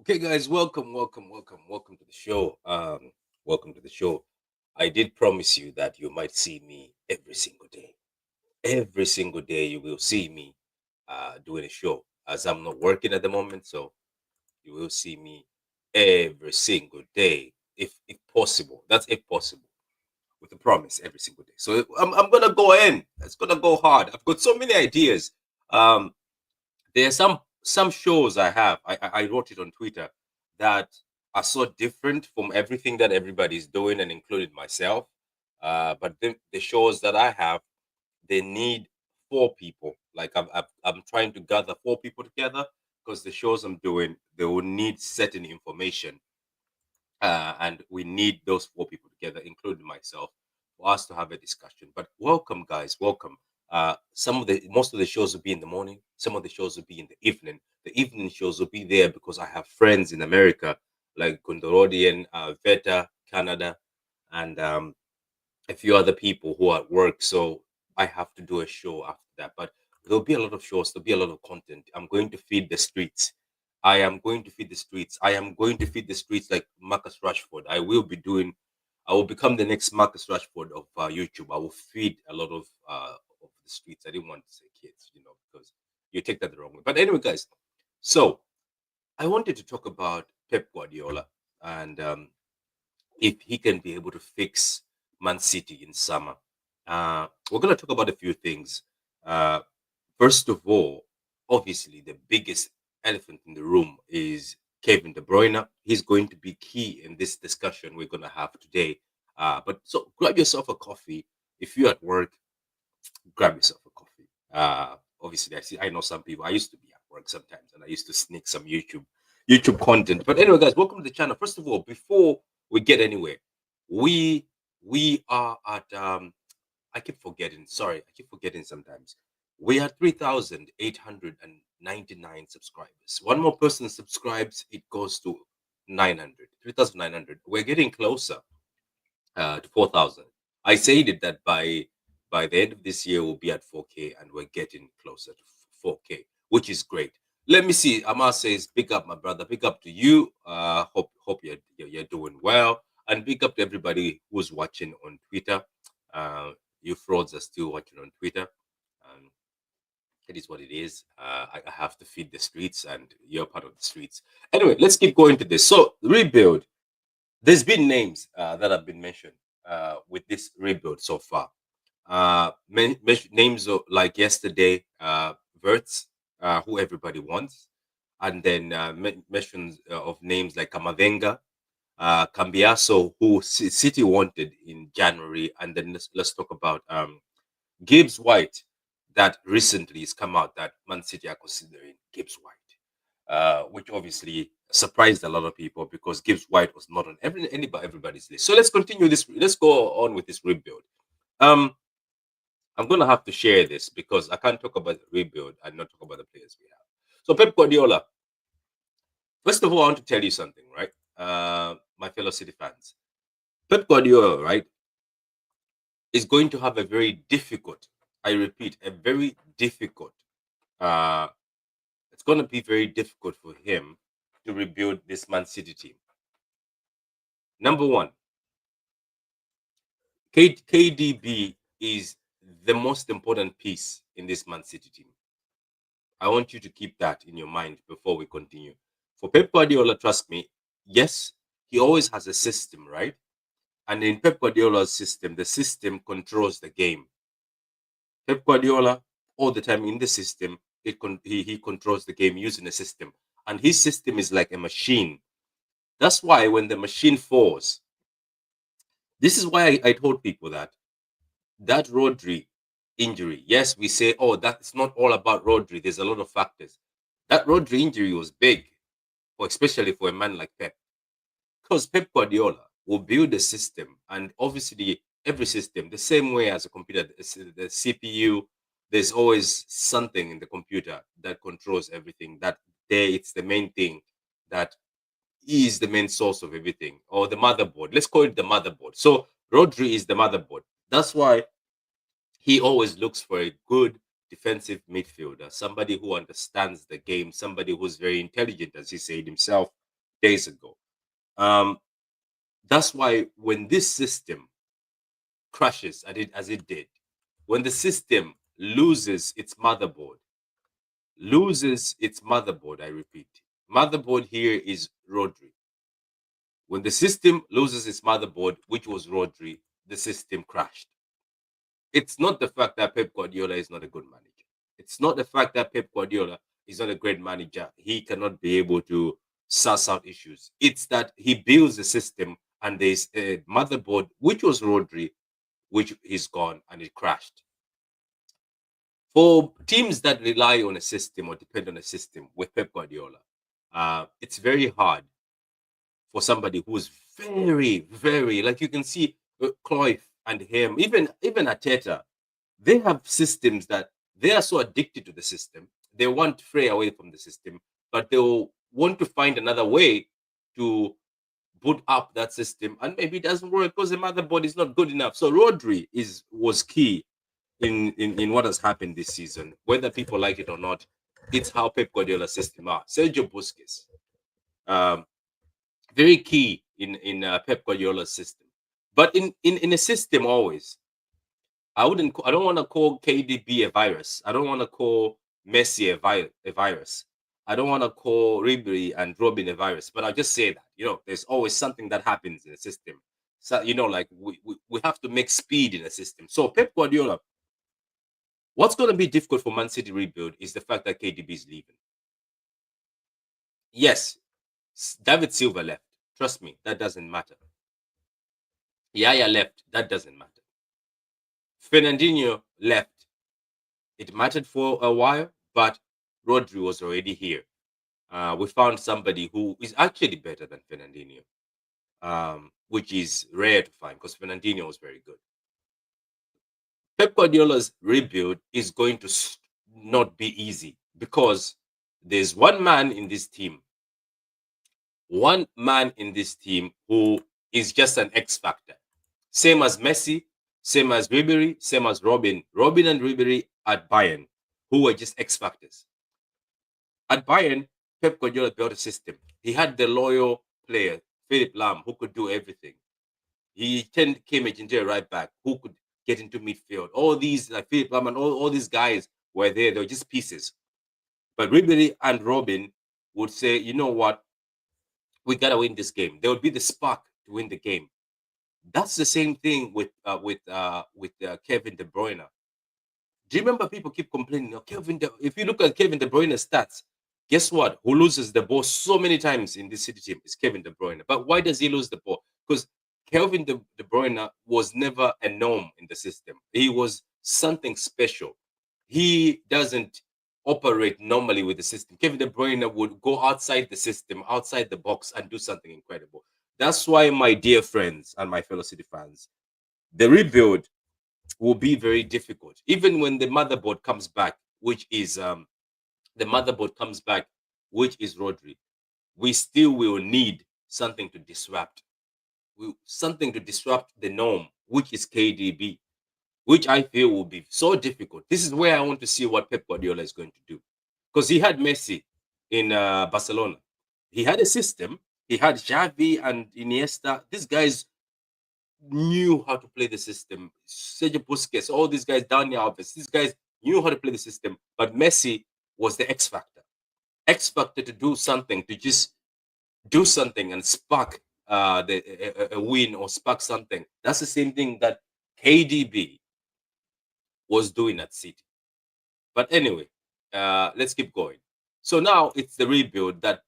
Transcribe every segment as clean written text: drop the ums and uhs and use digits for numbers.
Okay, guys, welcome to the show. Welcome to the show. I did promise you that you might see me every single day. Every single day, you will see me doing a show. As I'm not working at the moment, so you will see me every single day, if possible. That's if possible, with a promise every single day. So I'm gonna go in. It's gonna go hard. I've got so many ideas. Um, there are some shows I have. I wrote it on Twitter that are so different from everything that everybody's doing, and including myself. But the shows that I have, they need four people. Like I'm trying to gather four people together because the shows I'm doing, they will need certain information, and we need those four people together, including myself, for us to have a discussion. But welcome, guys, welcome. Most of the shows will be in the morning. Some of the shows will be in the evening. The evening shows will be there because I have friends in America, like Kundorodian, Veta, Canada, and a few other people who are at work. So I have to do a show after that. But there'll be a lot of shows, there'll be a lot of content. I'm going to feed the streets. I am going to feed the streets. I am going to feed the streets like Marcus Rashford. I will become the next Marcus Rashford of YouTube. I will feed a lot of the streets. I didn't want to say kids, because you take that the wrong way. But anyway, guys, so I wanted to talk about Pep Guardiola and if he can be able to fix Man City in summer. We're going to talk about a few things. Uh, First of all, obviously, the biggest elephant in the room is Kevin De Bruyne. He's going to be key in this discussion we're going to have today. But so grab yourself a coffee. If you're at work, grab yourself a coffee. Obviously, I know some people. I used to be at work sometimes, and I used to sneak some YouTube content. But anyway, guys, welcome to the channel. First of all, before we get anywhere, we we are at I keep forgetting. Sorry, I keep forgetting sometimes. We are 3,899 subscribers. One more person subscribes, it goes to 900, 3,900. We're getting closer to 4,000. I said it that by the end of this year we'll be at 4K, and we're getting closer to 4K, which is great. Let me see. Amar says, "Big up, my brother. Big up to you. Hope you're doing well, and big up to everybody who's watching on Twitter. You frauds are still watching on Twitter. Um, it is what it is. I have to feed the streets, and you're part of the streets. Anyway, let's keep going to this. So rebuild. There's been names that have been mentioned with this rebuild so far. Names like yesterday, Verts, who everybody wants, and then mentions of names like Kamavenga, Cambiaso, who City wanted in January, and then let's talk about Gibbs White, that recently has come out that Man City are considering Gibbs White, which obviously surprised a lot of people because Gibbs White was not on everybody's list. So let's continue this. Let's go on with this rebuild. Um, I'm gonna have to share this because I can't talk about the rebuild and not talk about the players we have. So Pep Guardiola. First of all, I want to tell you something, right? My fellow City fans. Pep Guardiola, right, is going to have a very difficult. I repeat, a very difficult. Uh, it's going to be very difficult for him to rebuild this Man City team. Number one, KDB is the most important piece in this Man City team. I want you to keep that in your mind before we continue. For Pep Guardiola, trust me, yes, he always has a system, right? And in Pep Guardiola's system, the system controls the game. Pep Guardiola, all the time in the system, he controls the game using a system. And his system is like a machine. That's why when the machine falls, this is why I told people that Rodri injury, yes, we say, oh, that's not all about Rodri. There's a lot of factors. That Rodri injury was big, especially for a man like Pep. Because Pep Guardiola will build a system, and obviously every system, the same way as a computer, the CPU, there's always something in the computer that controls everything. That there, it's the main thing that is the main source of everything, or the motherboard. Let's call it the motherboard. So Rodri is the motherboard. That's why he always looks for a good defensive midfielder, somebody who understands the game, somebody who's very intelligent, as he said himself. days ago. That's why when this system crashes as it did, when the system loses its motherboard, I repeat, motherboard here is Rodri. When the system loses its motherboard, which was Rodri, the system crashed. It's not the fact that Pep Guardiola is not a good manager. It's not the fact that Pep Guardiola is not a great manager. He cannot be able to suss out issues. It's that he builds a system and there's a motherboard, which was Rodri, which is gone and it crashed. For teams that rely on a system or depend on a system with Pep Guardiola, it's very hard for somebody who's very, very, like you can see Cruyff and him, even Ateta, they have systems that they are so addicted to the system. They want Frey away from the system, but they'll want to find another way to boot up that system, and maybe it doesn't work because the motherboard is not good enough. So Rodri was key in what has happened this season, whether people like it or not. It's how Pep Guardiola's system are. Sergio Busquets, um, very key in Pep Guardiola's system, but in a system always. I don't want to call KDB a virus. I don't want to call Messi a virus. I don't want to call Ribery and Robin a virus. But I'll just say that there's always something that happens in the system. So like we have to make speed in the system. So Pep Guardiola, what's going to be difficult for Man City rebuild is the fact that KDB is leaving. Yes, David Silva left. Trust me, that doesn't matter. Yaya left. That doesn't matter. Fernandinho left. It mattered for a while, but Rodri was already here. We found somebody who is actually better than Fernandinho, which is rare to find because Fernandinho was very good. Pep Guardiola's rebuild is going to not be easy because there's one man in this team who is just an X factor. Same as Messi, same as Ribery, same as Robin. Robin and Ribery at Bayern, who were just X factors. At Bayern, Pep Guardiola built a system. He had the loyal player, Philip Lahm, who could do everything. He came into a right back who could get into midfield. All these, like Philip Lahm and all these guys were there. They were just pieces. But Ribery and Robin would say, you know what? We got to win this game. There would be the spark to win the game. That's the same thing with Kevin De Bruyne. Do you remember people keep complaining? If you look at Kevin De Bruyne's stats, guess what? Who loses the ball so many times in this City team is Kevin De Bruyne. But why does he lose the ball? Because Kevin De Bruyne was never a norm in the system. He was something special. He doesn't operate normally with the system. Kevin De Bruyne would go outside the system, outside the box, and do something incredible. That's why, my dear friends and my fellow City fans, the rebuild will be very difficult. Even when the motherboard comes back, which is Rodri, we still will need something to disrupt. Something to disrupt the norm, which is KDB, which I feel will be so difficult. This is where I want to see what Pep Guardiola is going to do. Because he had Messi in Barcelona. He had a system. He had Xavi and Iniesta. These guys knew how to play the system. Sergio Busquets, all these guys, Dani Alves, these guys knew how to play the system. But Messi was the X factor. X factor to do something, to just do something and spark a win or spark something. That's the same thing that KDB was doing at City. But anyway, let's keep going. So now it's the rebuild that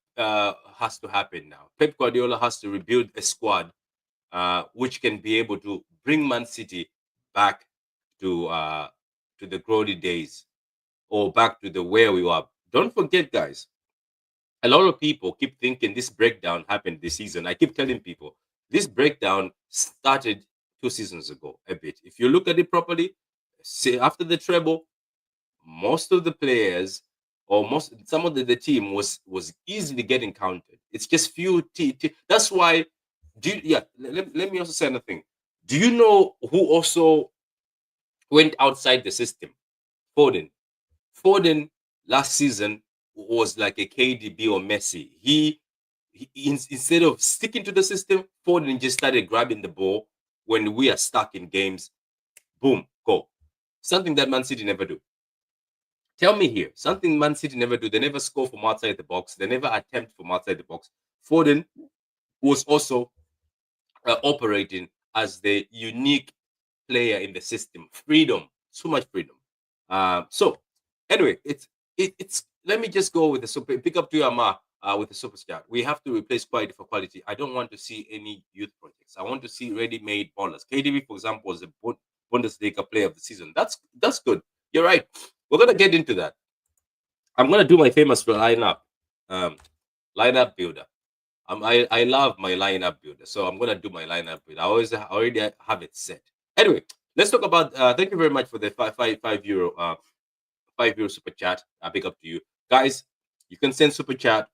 has to happen now. Pep Guardiola has to rebuild a squad which can be able to bring Man City back to the glory days, or back to the where we were. Don't forget, guys, a lot of people keep thinking this breakdown happened this season. I keep telling people this breakdown started 2 seasons ago, a bit. If you look at it properly, say after the treble, most of the players or some of the team was easily getting counted. It's just few. That's why. Let me also say another thing. Do you know who also went outside the system? Foden. Foden last season was like a KDB or Messi. He instead of sticking to the system, Foden just started grabbing the ball when we are stuck in games. Boom, go. Something that Man City never do. Tell me here, something Man City never do. They never score from outside the box. They never attempt from outside the box. Foden was also operating as the unique player in the system. Freedom, so much freedom. So anyway, it's. Let me just go with the super. Pick up to your ma with the super scout. We have to replace quality for quality. I don't want to see any youth projects. I want to see ready-made ballers. KDB, for example, was the Bundesliga player of the season. That's good. You're right. We're gonna get into that. I'm gonna do my famous lineup, um, lineup builder. I love my lineup builder, so I'm gonna do my lineup builder. I already have it set. Anyway, let's talk about. Thank you very much for the €5 €5 super chat. I pick up to you guys. You can send super chat.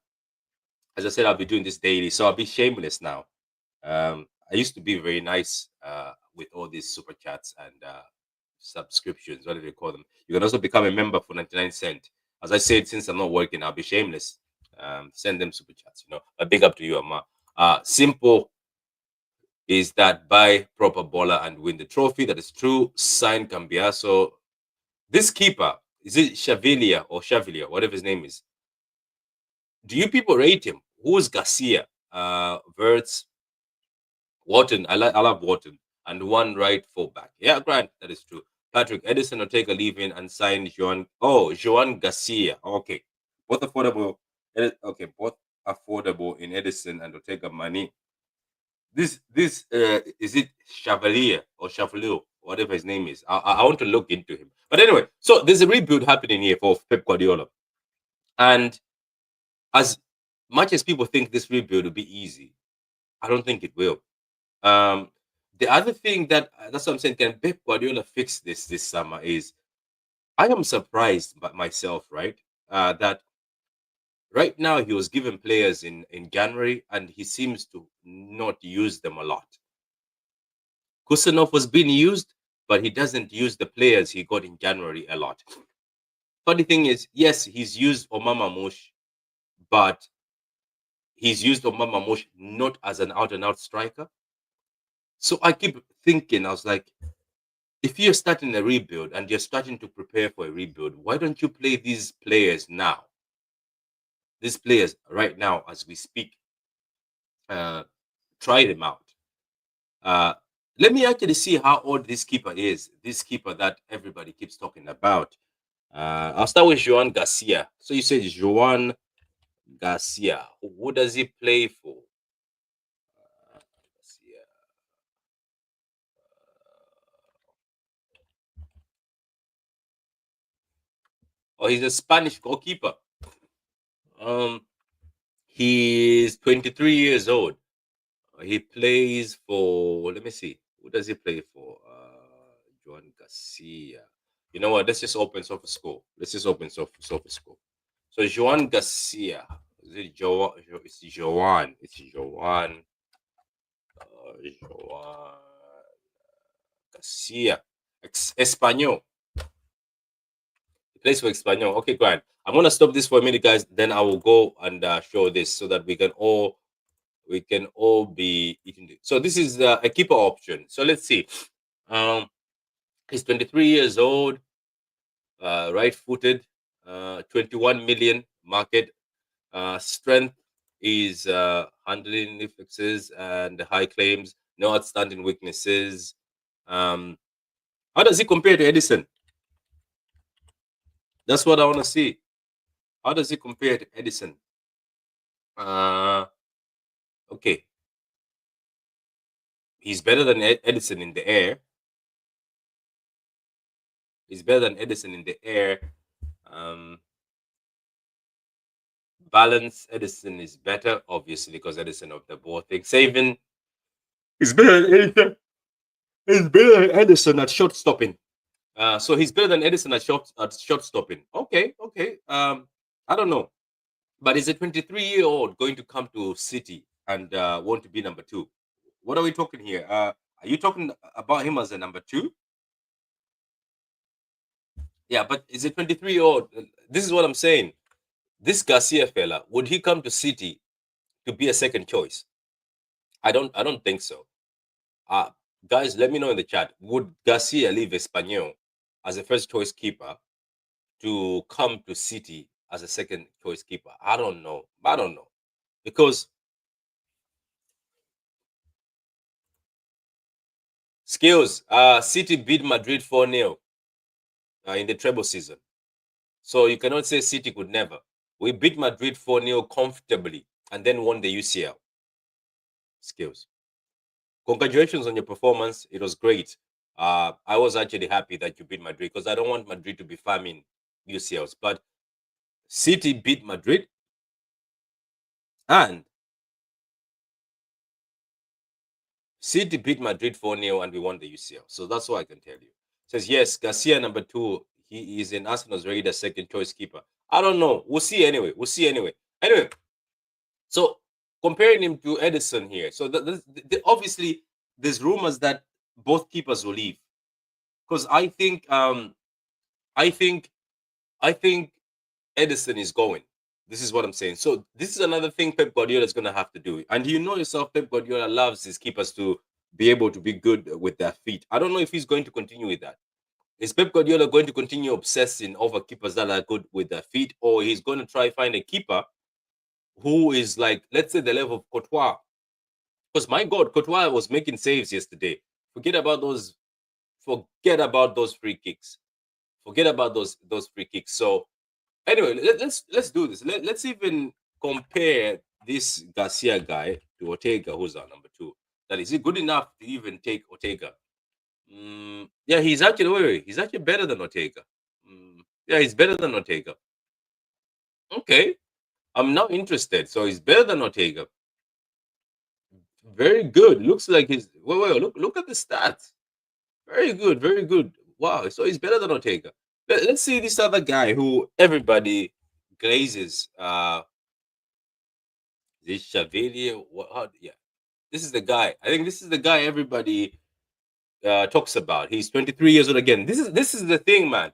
As I said, I'll be doing this daily, so I'll be shameless now. I used to be very nice with all these super chats and subscriptions, whatever you call them. You can also become a member for 99¢. As I said, since I'm not working, I'll be shameless. Send them super chats. A big up to you, Amma. Simple is that buy proper baller and win the trophy. That is true. Sign Cambiaso. This keeper, is it Chevalier, whatever his name is? Do you people rate him? Who's Garcia? Verts, Wharton. I love Wharton. And one right fullback. Yeah, Grant, that is true. Patrick Edison will take a leave in and sign Joan Garcia. Okay. Both affordable. Okay, both affordable in Edison and Ortega money. This is it Chevalier or Chevalier, whatever his name is. I want to look into him. But anyway, so there's a rebuild happening here for Pep Guardiola. And as much as people think this rebuild will be easy, I don't think it will. The other thing that's what I'm saying, can Pep Guardiola fix this summer is I am surprised by myself, right? That right now he was given players in January and he seems to not use them a lot. Kusanov was being used, but he doesn't use the players he got in January a lot. Funny thing is, yes, he's used Omama Mush, but he's used Omama Mush not as an out and out striker. So I keep thinking, I was like, if you're starting a rebuild and you're starting to prepare for a rebuild, why don't you play these players now? These players right now, as we speak, try them out. Let me actually see how old this keeper is. This keeper that everybody keeps talking about. I'll start with Joan Garcia. So you said Joan Garcia. Who does he play for? Garcia. Oh, he's a Spanish goalkeeper. He's 23 years old. He plays for. Let me see. Who does he play for? Joan Garcia. You know what? Let's just open SofaScore. Let's just open SofaScore. So Joan Garcia. Is it Joan? It's Joan. It's Joan. Joan Garcia. Espanol. He plays for Espanol. Okay, Grant. I'm gonna stop this for a minute, guys. Then I will go and show this so that we can all be eating it. So this is a keeper option. So let's see. He's 23 years old, right-footed, 21 million market. Strength is handling fixes and high claims, no outstanding weaknesses. How does he compare to Edison? That's what I want to see. How does he compare to Edison? Okay. He's better than Edison in the air. He's better than Edison in the air. Balance, Edison is better, obviously, because Edison of the ball thing. Saving is better than Edison. He's better than Edison at short stopping. So he's better than Edison at short stopping. Okay. I don't know. But is a 23-year-old going to come to City and want to be number two? What are we talking here? Are you talking about him as a number two? Yeah, but is a 23-year-old? This is what I'm saying. This Garcia fella, would he come to City to be a second choice. I don't think so. Uh, Guys, let me know in the chat. Would Garcia leave Espanyol as a first choice keeper to come to City as a second choice keeper? I don't know. I don't know. Because skills, City beat Madrid 4-0 in the treble season. So you cannot say City could never. We beat Madrid 4-0 comfortably and then won the UCL. Skills. Congratulations on your performance. It was great. I was actually happy that you beat Madrid because I don't want Madrid to be farming UCLs. But City beat Madrid and City beat Madrid 4-0 and we won the UCL. So that's all I can tell you. Says, yes, Garcia number 2. He is in Arsenal's already the second choice keeper. I don't know. We'll see anyway. We'll see anyway. Anyway, so comparing him to Edison here. So obviously there's rumors that both keepers will leave. Because I think I think Edison is going. This is what I'm saying. So this is another thing Pep Guardiola is going to have to do. And you know yourself, Pep Guardiola loves his keepers to be able to be good with their feet. I don't know if he's going to continue with that. Is Pep Guardiola going to continue obsessing over keepers that are good with their feet, or he's going to try find a keeper who is like, let's say, the level of Courtois? Because my God, Courtois was making saves yesterday. Forget about those. Forget about those free kicks. Forget about those free kicks. So anyway, let's do this. Let's even compare this Garcia guy to Ortega, who's our number 2. That is he good enough to even take Ortega? Yeah, he's actually he's actually better than Ortega. Yeah, he's better than Ortega. Okay, I'm now interested. So he's better than Ortega. Very good. Looks like he's look at the stats. Very good, very good. Wow, so he's better than Ortega. Let's see this other guy who everybody glazes. This Chevalier, yeah, this is the guy. I think this is the guy everybody talks about. He's 23 years old again. This is the thing, man.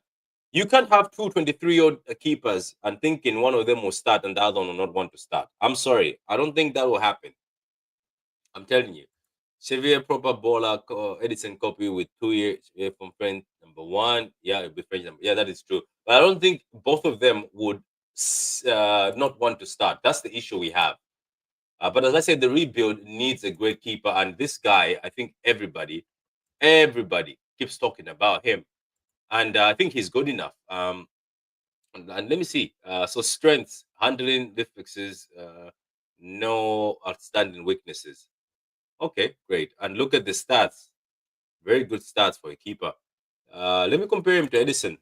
You can't have two 23-year-old keepers and thinking one of them will start and the other one will not want to start. I'm sorry. I don't think that will happen. I'm telling you. Xavier proper baller, Edison copy with 2 years from French number 1. Yeah, it'll be French number. Yeah, that is true. But I don't think both of them would not want to start. That's the issue we have. But as I said, the rebuild needs a great keeper, and this guy, I think everybody keeps talking about him, and I think he's good enough. And let me see. So strengths, handling, lift fixes, no outstanding weaknesses. Okay, great. And look at the stats. Very good stats for a keeper. Let me compare him to Edison.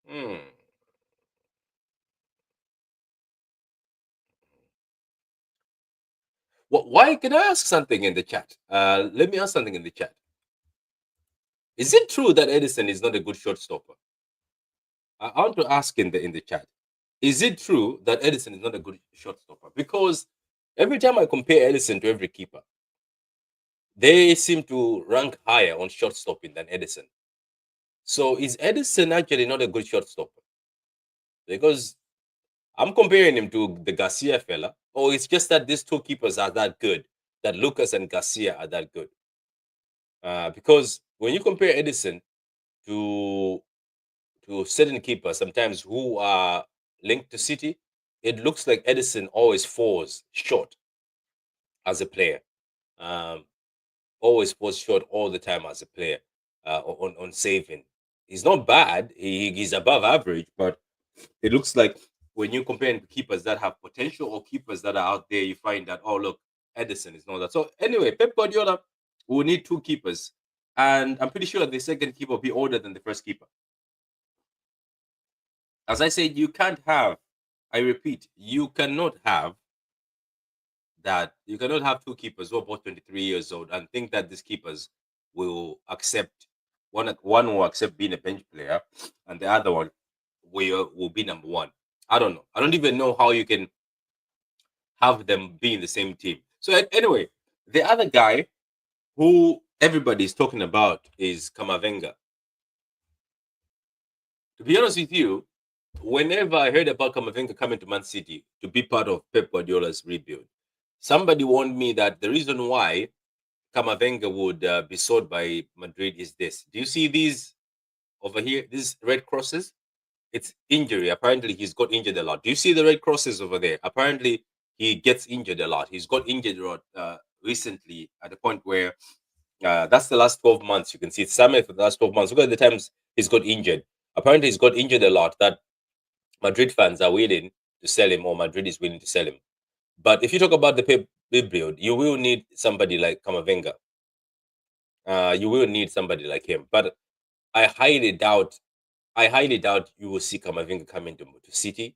Hmm. Why can I ask something in the chat? Let me ask something in the chat. Is it true that Edison is not a good shortstopper? I want to ask in the chat. Is it true that Edison is not a good shortstopper? Because every time I compare Edison to every keeper, they seem to rank higher on shortstopping than Edison. So is Edison actually not a good shortstopper? Because I'm comparing him to the Garcia fella, or it's just that these two keepers are that good, that Lucas and Garcia are that good. Because when you compare Edison to certain keepers, sometimes who are linked to City, it looks like Edison always falls short as a player. Um, Always falls short all the time as a player on saving. He's not bad. He's above average, but it looks like when you compare keepers that have potential or keepers that are out there, you find that, oh, look, Edison is not that. So anyway, Pep Guardiola will need 2 keepers. And I'm pretty sure the second keeper will be older than the first keeper. As I said, you can't have, I repeat, you cannot have that. You cannot have 2 keepers who are both 23 years old and think that these keepers will accept, one will accept being a bench player and the other one will be number 1. I don't know. I don't even know how you can have them be in the same team. So anyway, the other guy who everybody is talking about is Kamavenga. To be honest with you, whenever I heard about Camavinga coming to Man City to be part of Pep Guardiola's rebuild, somebody warned me that the reason why Camavinga would be sold by Madrid is this. Do you see these over here? These red crosses? It's injury. Apparently, he's got injured a lot. Do you see the red crosses over there? Apparently, he gets injured a lot. He's got injured a lot recently at the point where that's the last 12 months. You can see it's Samuel for the last 12 months. Look at the times he's got injured. Apparently, he's got injured a lot that Madrid fans are willing to sell him, or Madrid is willing to sell him. But if you talk about the Pep build, you will need somebody like Camavinga. You will need somebody like him. But I highly doubt. I highly doubt you will see Camavinga coming to City.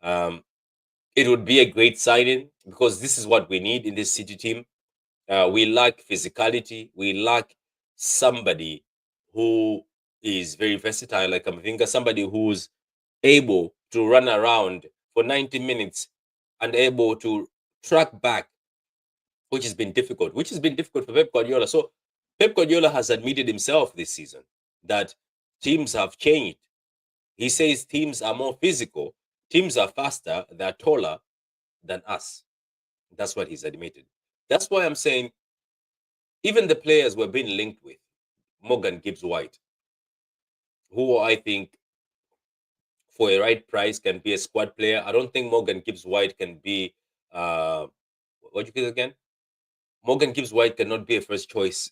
It would be a great signing because this is what we need in this City team. We lack physicality. We lack somebody who is very versatile like Camavinga, somebody who's able to run around for 90 minutes and able to track back, which has been difficult, for Pep Guardiola. So Pep Guardiola has admitted himself this season that teams have changed. He says teams are more physical, teams are faster, they're taller than us. That's what he's admitted. That's why I'm saying even the players we're being linked with, Morgan Gibbs White, who I think for a right price can be a squad player. I don't think Morgan Gibbs White can be what you call it again? Morgan Gibbs White cannot be a first choice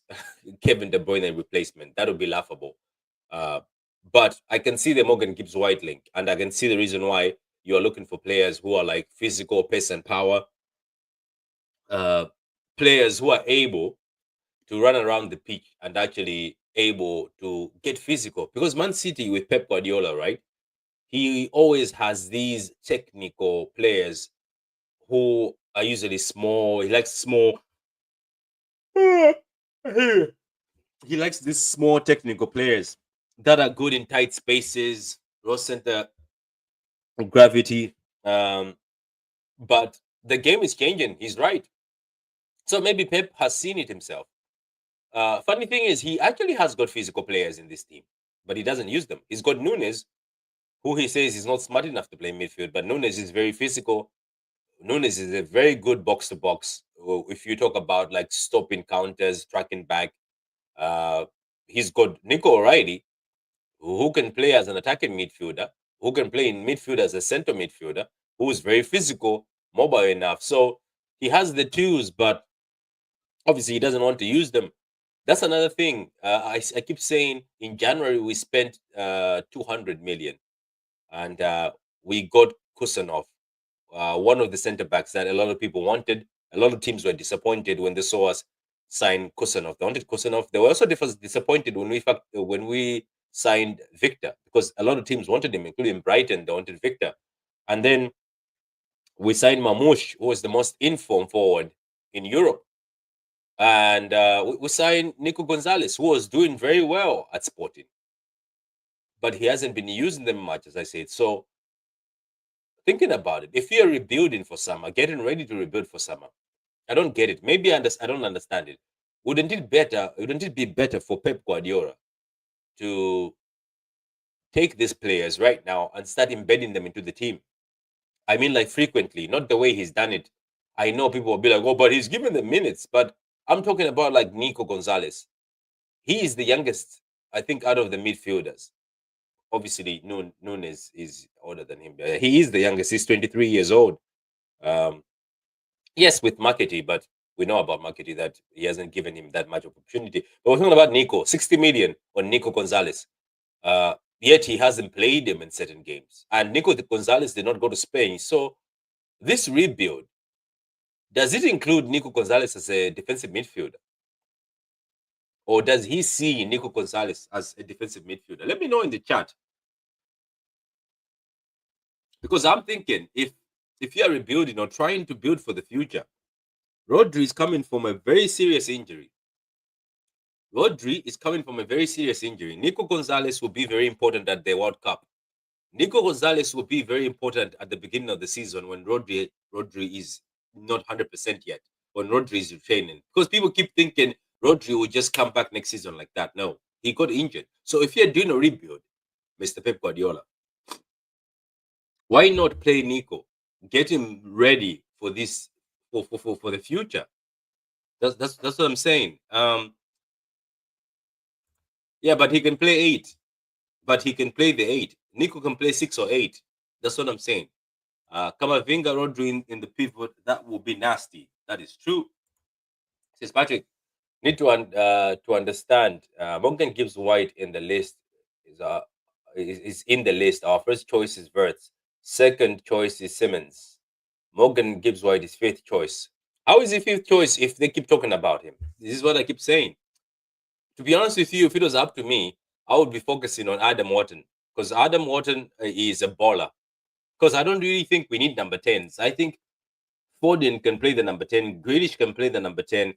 Kevin De Bruyne replacement. That would be laughable. Uh, but I can see the Morgan Gibbs White link, and I can see the reason why you are looking for players who are like physical, pace, and power. Players who are able to run around the pitch and actually able to get physical. Because Man City with Pep Guardiola, right? He always has these technical players who are usually small. He likes small. He likes these small technical players that are good in tight spaces, low center gravity. But the game is changing. He's right. So maybe Pep has seen it himself. Funny thing is, he actually has got physical players in this team, but he doesn't use them. He's got Nunes, who he says is not smart enough to play midfield, but Nunes is very physical. Nunes is a very good box to box. If you talk about like stopping counters, tracking back, he's got Nico O'Reilly, who can play as an attacking midfielder, who can play in midfield as a center midfielder, who is very physical, mobile enough. So he has the tools, but obviously he doesn't want to use them. That's another thing. I keep saying in January we spent 200 million, and we got Kusanov, one of the center backs that a lot of people wanted. A lot of teams were disappointed when they saw us sign Kusanov. They wanted Kusanov. They were also disappointed when we signed Victor, because a lot of teams wanted him, including Brighton. They wanted Victor, and then we signed Mamouche, who was the most informed forward in Europe. And we signed Nico Gonzalez, who was doing very well at Sporting, but he hasn't been using them much, as I said. So, thinking about it, if you're rebuilding for summer, getting ready to rebuild for summer, I don't get it. Maybe I don't understand it. Wouldn't it be better for Pep Guardiola to take these players right now and start embedding them into the team? I mean, like frequently, not the way he's done it. I know people will be like, "Oh, but he's given them minutes." But I'm talking about like Nico Gonzalez. He is the youngest, I think, out of the midfielders. Obviously, Nunes is older than him. He is the youngest. He's 23 years old. Um, yes, with Markety, but we know about Markety that he hasn't given him that much opportunity. But we're talking about Nico, 60 million on Nico Gonzalez. Yet he hasn't played him in certain games. And Nico Gonzalez did not go to Spain. So this rebuild, does it include Nico Gonzalez as a defensive midfielder? Or does he see Nico Gonzalez as a defensive midfielder? Let me know in the chat. Because I'm thinking if you are rebuilding or trying to build for the future, Rodri is coming from a very serious injury. Rodri is coming from a very serious injury. Nico Gonzalez will be very important at the World Cup. Nico Gonzalez will be very important at the beginning of the season when Rodri is not 100% yet, when Rodri is training. Because people keep thinking Rodri will just come back next season like that. No, he got injured. So if you're doing a rebuild, Mr. Pep Guardiola. Why not play Nico? Get him ready for this for the future. That's what I'm saying. Yeah, but he can play eight. But he can play the eight. Nico can play 6 or 8. That's what I'm saying. Kamavinga Rodri in the pivot, that will be nasty. That is true. Says Patrick, need to understand. Morgan Gibbs White in the list is in the list. Our first choice is Verts. Second choice is Simmons. Morgan Gibbs White is fifth choice. How is he fifth choice if they keep talking about him? This is what I keep saying. To be honest with you, if it was up to me, I would be focusing on Adam Wharton because Adam Wharton is a baller. Because I don't really think we need number 10s. I think Foden can play the number 10. Grealish can play the number 10.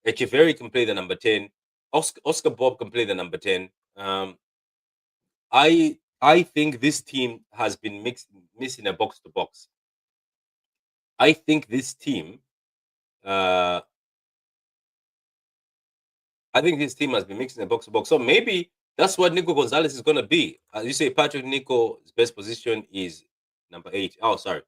Echeverry can play the number 10. Oscar Bob can play the number 10. I think this team has been missing a box to box. I think this team has been mixing a box to box. So maybe that's what Nico Gonzalez is going to be. As you say, Patrick Nico's best position is number 8. Oh, sorry.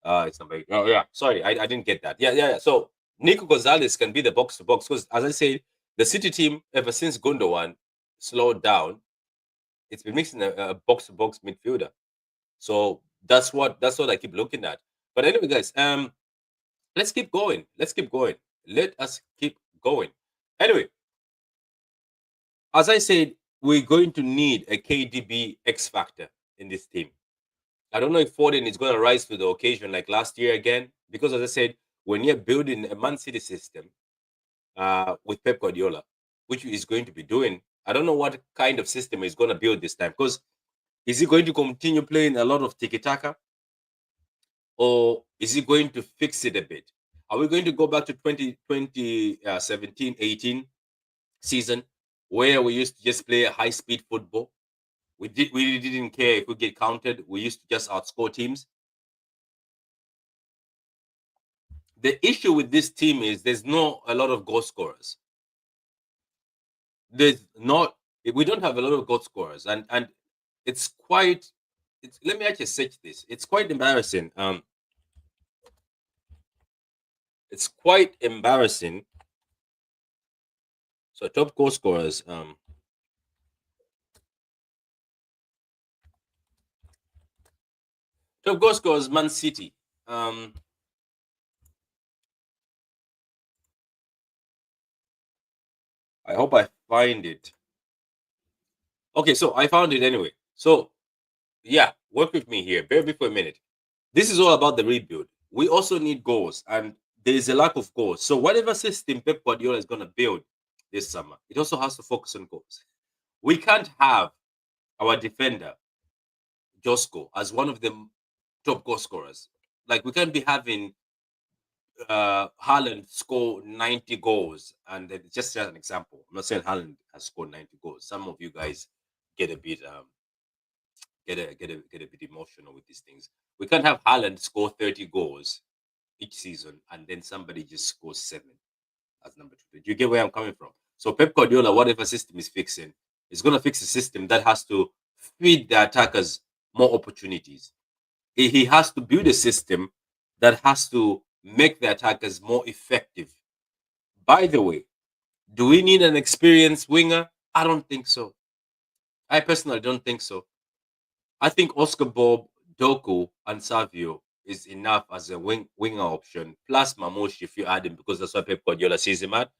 It's number 8. Oh, yeah. Sorry, I didn't get that. Yeah. So Nico Gonzalez can be the box to box because, as I said, the City team, ever since Gundogan slowed down, it's been mixing a box to box midfielder. So that's what I keep looking at. But anyway, guys, let's keep going. Let us keep going. Anyway, as I said, we're going to need a KDB X factor in this team. I don't know if Foden is going to rise to the occasion like last year again, because as I said, when you're building a Man City system with Pep Guardiola, which he's going to be doing, I don't know what kind of system he's going to build this time. Because is he going to continue playing a lot of tiki-taka? Or is he going to fix it a bit? Are we going to go back to 2017-18 season where we used to just play a high-speed football? We really didn't care if we get counted. We used to just outscore teams. The issue with this team is there's not a lot of goal scorers. We don't have a lot of goal scorers, and it's quite. Let me actually say this. It's quite embarrassing. It's quite embarrassing. So top goal scorers. Top goal scorers, Man City. I hope I find it. Okay, so I found it anyway. So yeah, work with me here. Bear with me for a minute. This is all about the rebuild. We also need goals, and there is a lack of goals. So whatever system Pep Guardiola is going to build this summer, it also has to focus on goals. We can't have our defender Josko as one of the top goal scorers. Like we can't be having Haaland score 90 goals, and just as an example, I'm not saying Haaland has scored 90 goals. Some of you guys get a bit get a bit emotional with these things. We can't have Haaland score 30 goals each season and then somebody just scores 7 as number 2. Do you get where I'm coming from? So Pep Guardiola, whatever system is fixing, is going to fix a system that has to feed the attackers more opportunities. He has to build a system that has to make the attackers more effective. By the way, do we need an experienced winger? I don't think so. I personally don't think so. I think Oscar Bob, Doku, and Savio is enough as a winger option. Plus Mamush, if you add him, because that's what Pep Guardiola sees him at.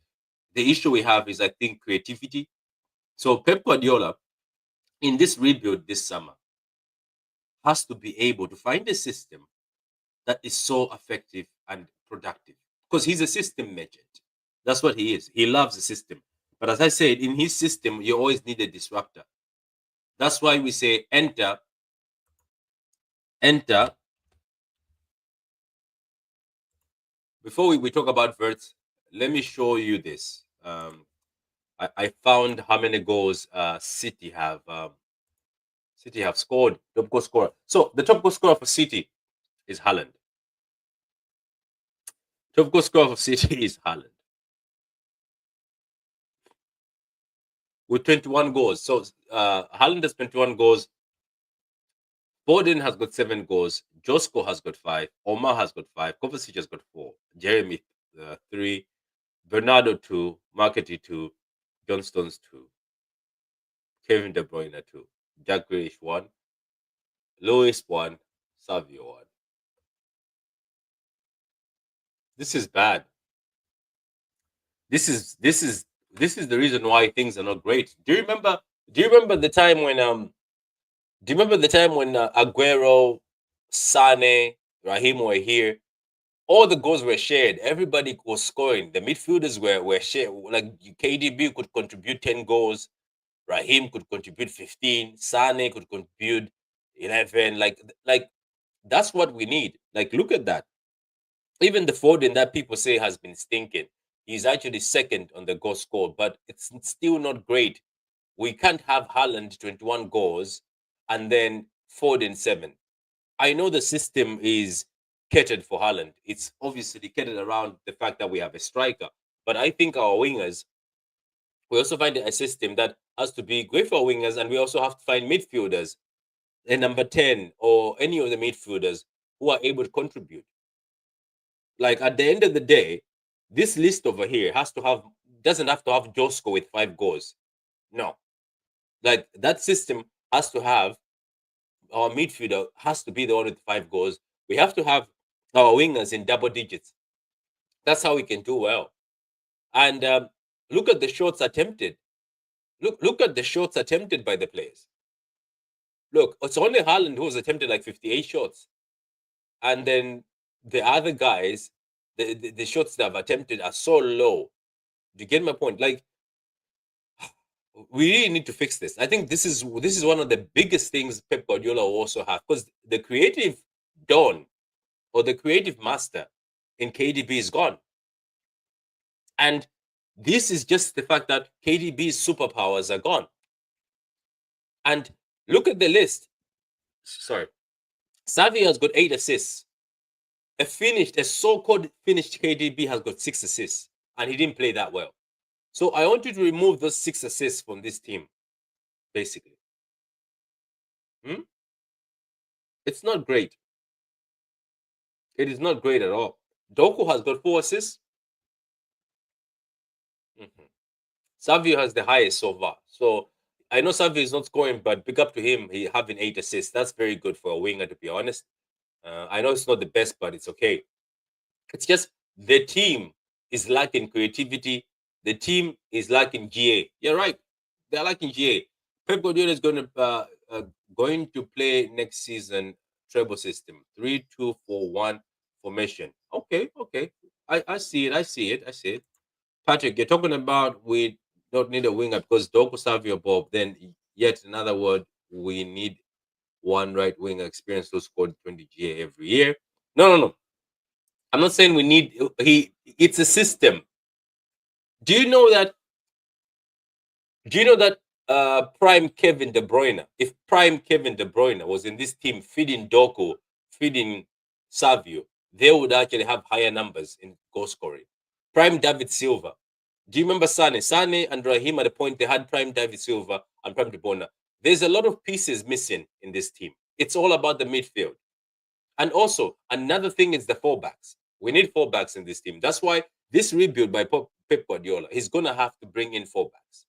The issue we have is, I think, creativity. So Pep Guardiola, in this rebuild this summer, has to be able to find a system that is so effective and productive. Because he's a system merchant. That's what he is. He loves the system. But as I said, in his system, you always need a disruptor. That's why we say enter. Before we talk about Verts, let me show you this. I found how many goals City have scored. Top goal scorer. So the top goal scorer for City is Haaland. Top goal scorer for City is Haaland. with 21 goals. So Haaland has 21 goals. Foden has got 7 goals. Josko has got 5. Omar has got 5. Kovacic has got 4. Jeremy 3. Bernardo 2. Marketing 2. John Stones 2. Kevin De Bruyne 2. Jack Grealish 1. Lewis 1. Savio 1. This is bad. This is the reason why things are not great. Do you remember the time when Aguero, Sane, Raheem were here? All the goals were shared. Everybody was scoring. The midfielders were shared. Like KDB could contribute 10 goals. Raheem could contribute 15. Sane could contribute 11. Like that's what we need. Like look at that. Even the Foden that people say has been stinking, he's actually second on the goal score, but it's still not great. We can't have Haaland 21 goals and then Foden 7. I know the system is catered for Haaland. It's obviously catered around the fact that we have a striker. But I think our wingers, we also find a system that has to be great for our wingers, and we also have to find midfielders, a number 10 or any of the midfielders who are able to contribute. Like at the end of the day, this list over here doesn't have to have Josko with 5 goals. No. Like that system has to have our midfielder has to be the one with 5 goals. We have to have our wingers in double digits. That's how we can do well. And look at the shots attempted. Look at the shots attempted by the players. Look, it's only Haaland who's attempted like 58 shots. And then the other guys, the shots that have attempted are so low. Do you get my point? Like, we really need to fix this. I think this is one of the biggest things Pep Guardiola will also have, because the creative dawn or the creative master in KDB is gone. And this is just the fact that KDB's superpowers are gone. And look at the list. Sorry. Xavi has got 8 assists. A so-called finished KDB has got 6 assists, and he didn't play that well. So I want you to remove those 6 assists from this team, basically. It's not great. It is not great at all. Doku has got 4 assists. Savio has the highest so far. So I know Savio is not scoring, but big up to him. He having 8 assists. That's very good for a winger, to be honest. I know it's not the best, but it's okay. It's just the team is lacking creativity. The team is lacking GA. You're right. They're lacking GA. Pep Guardiola is going to play next season treble system 3-2-4-1 formation. Okay. I see it. Patrick, you're talking about we don't need a winger because Doku Savio Bob. Then yet another word, we need one right winger experience who scored 20 GA every year. No. I'm not saying we need it's a system. Do you know that prime Kevin De Bruyne, if prime Kevin De Bruyne was in this team feeding Doku, feeding Savio, they would actually have higher numbers in goal scoring. Prime David Silva. Do you remember Sane? Sane and Raheem at the point they had prime David Silva and prime De Bruyne. There's a lot of pieces missing in this team. It's all about the midfield. And also, another thing is the fullbacks. We need fullbacks in this team. That's why this rebuild by Pep Guardiola, he's going to have to bring in fullbacks.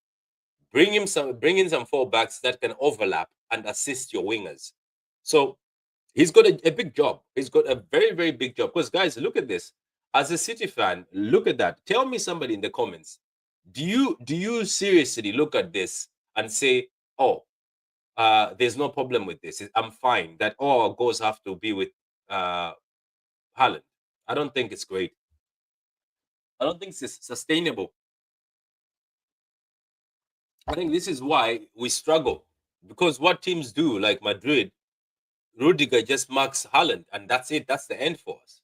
Bring in some fullbacks that can overlap and assist your wingers. So he's got a big job. He's got a very, very big job. Because guys, look at this. As a City fan, look at that. Tell me, somebody in the comments, do you seriously look at this and say, oh, there's no problem with this. I'm fine that all our goals have to be with Haaland. I don't think it's great. I don't think it's sustainable. I think this is why we struggle, because what teams do, like Madrid, Rudiger just marks Haaland, and that's it. That's the end for us.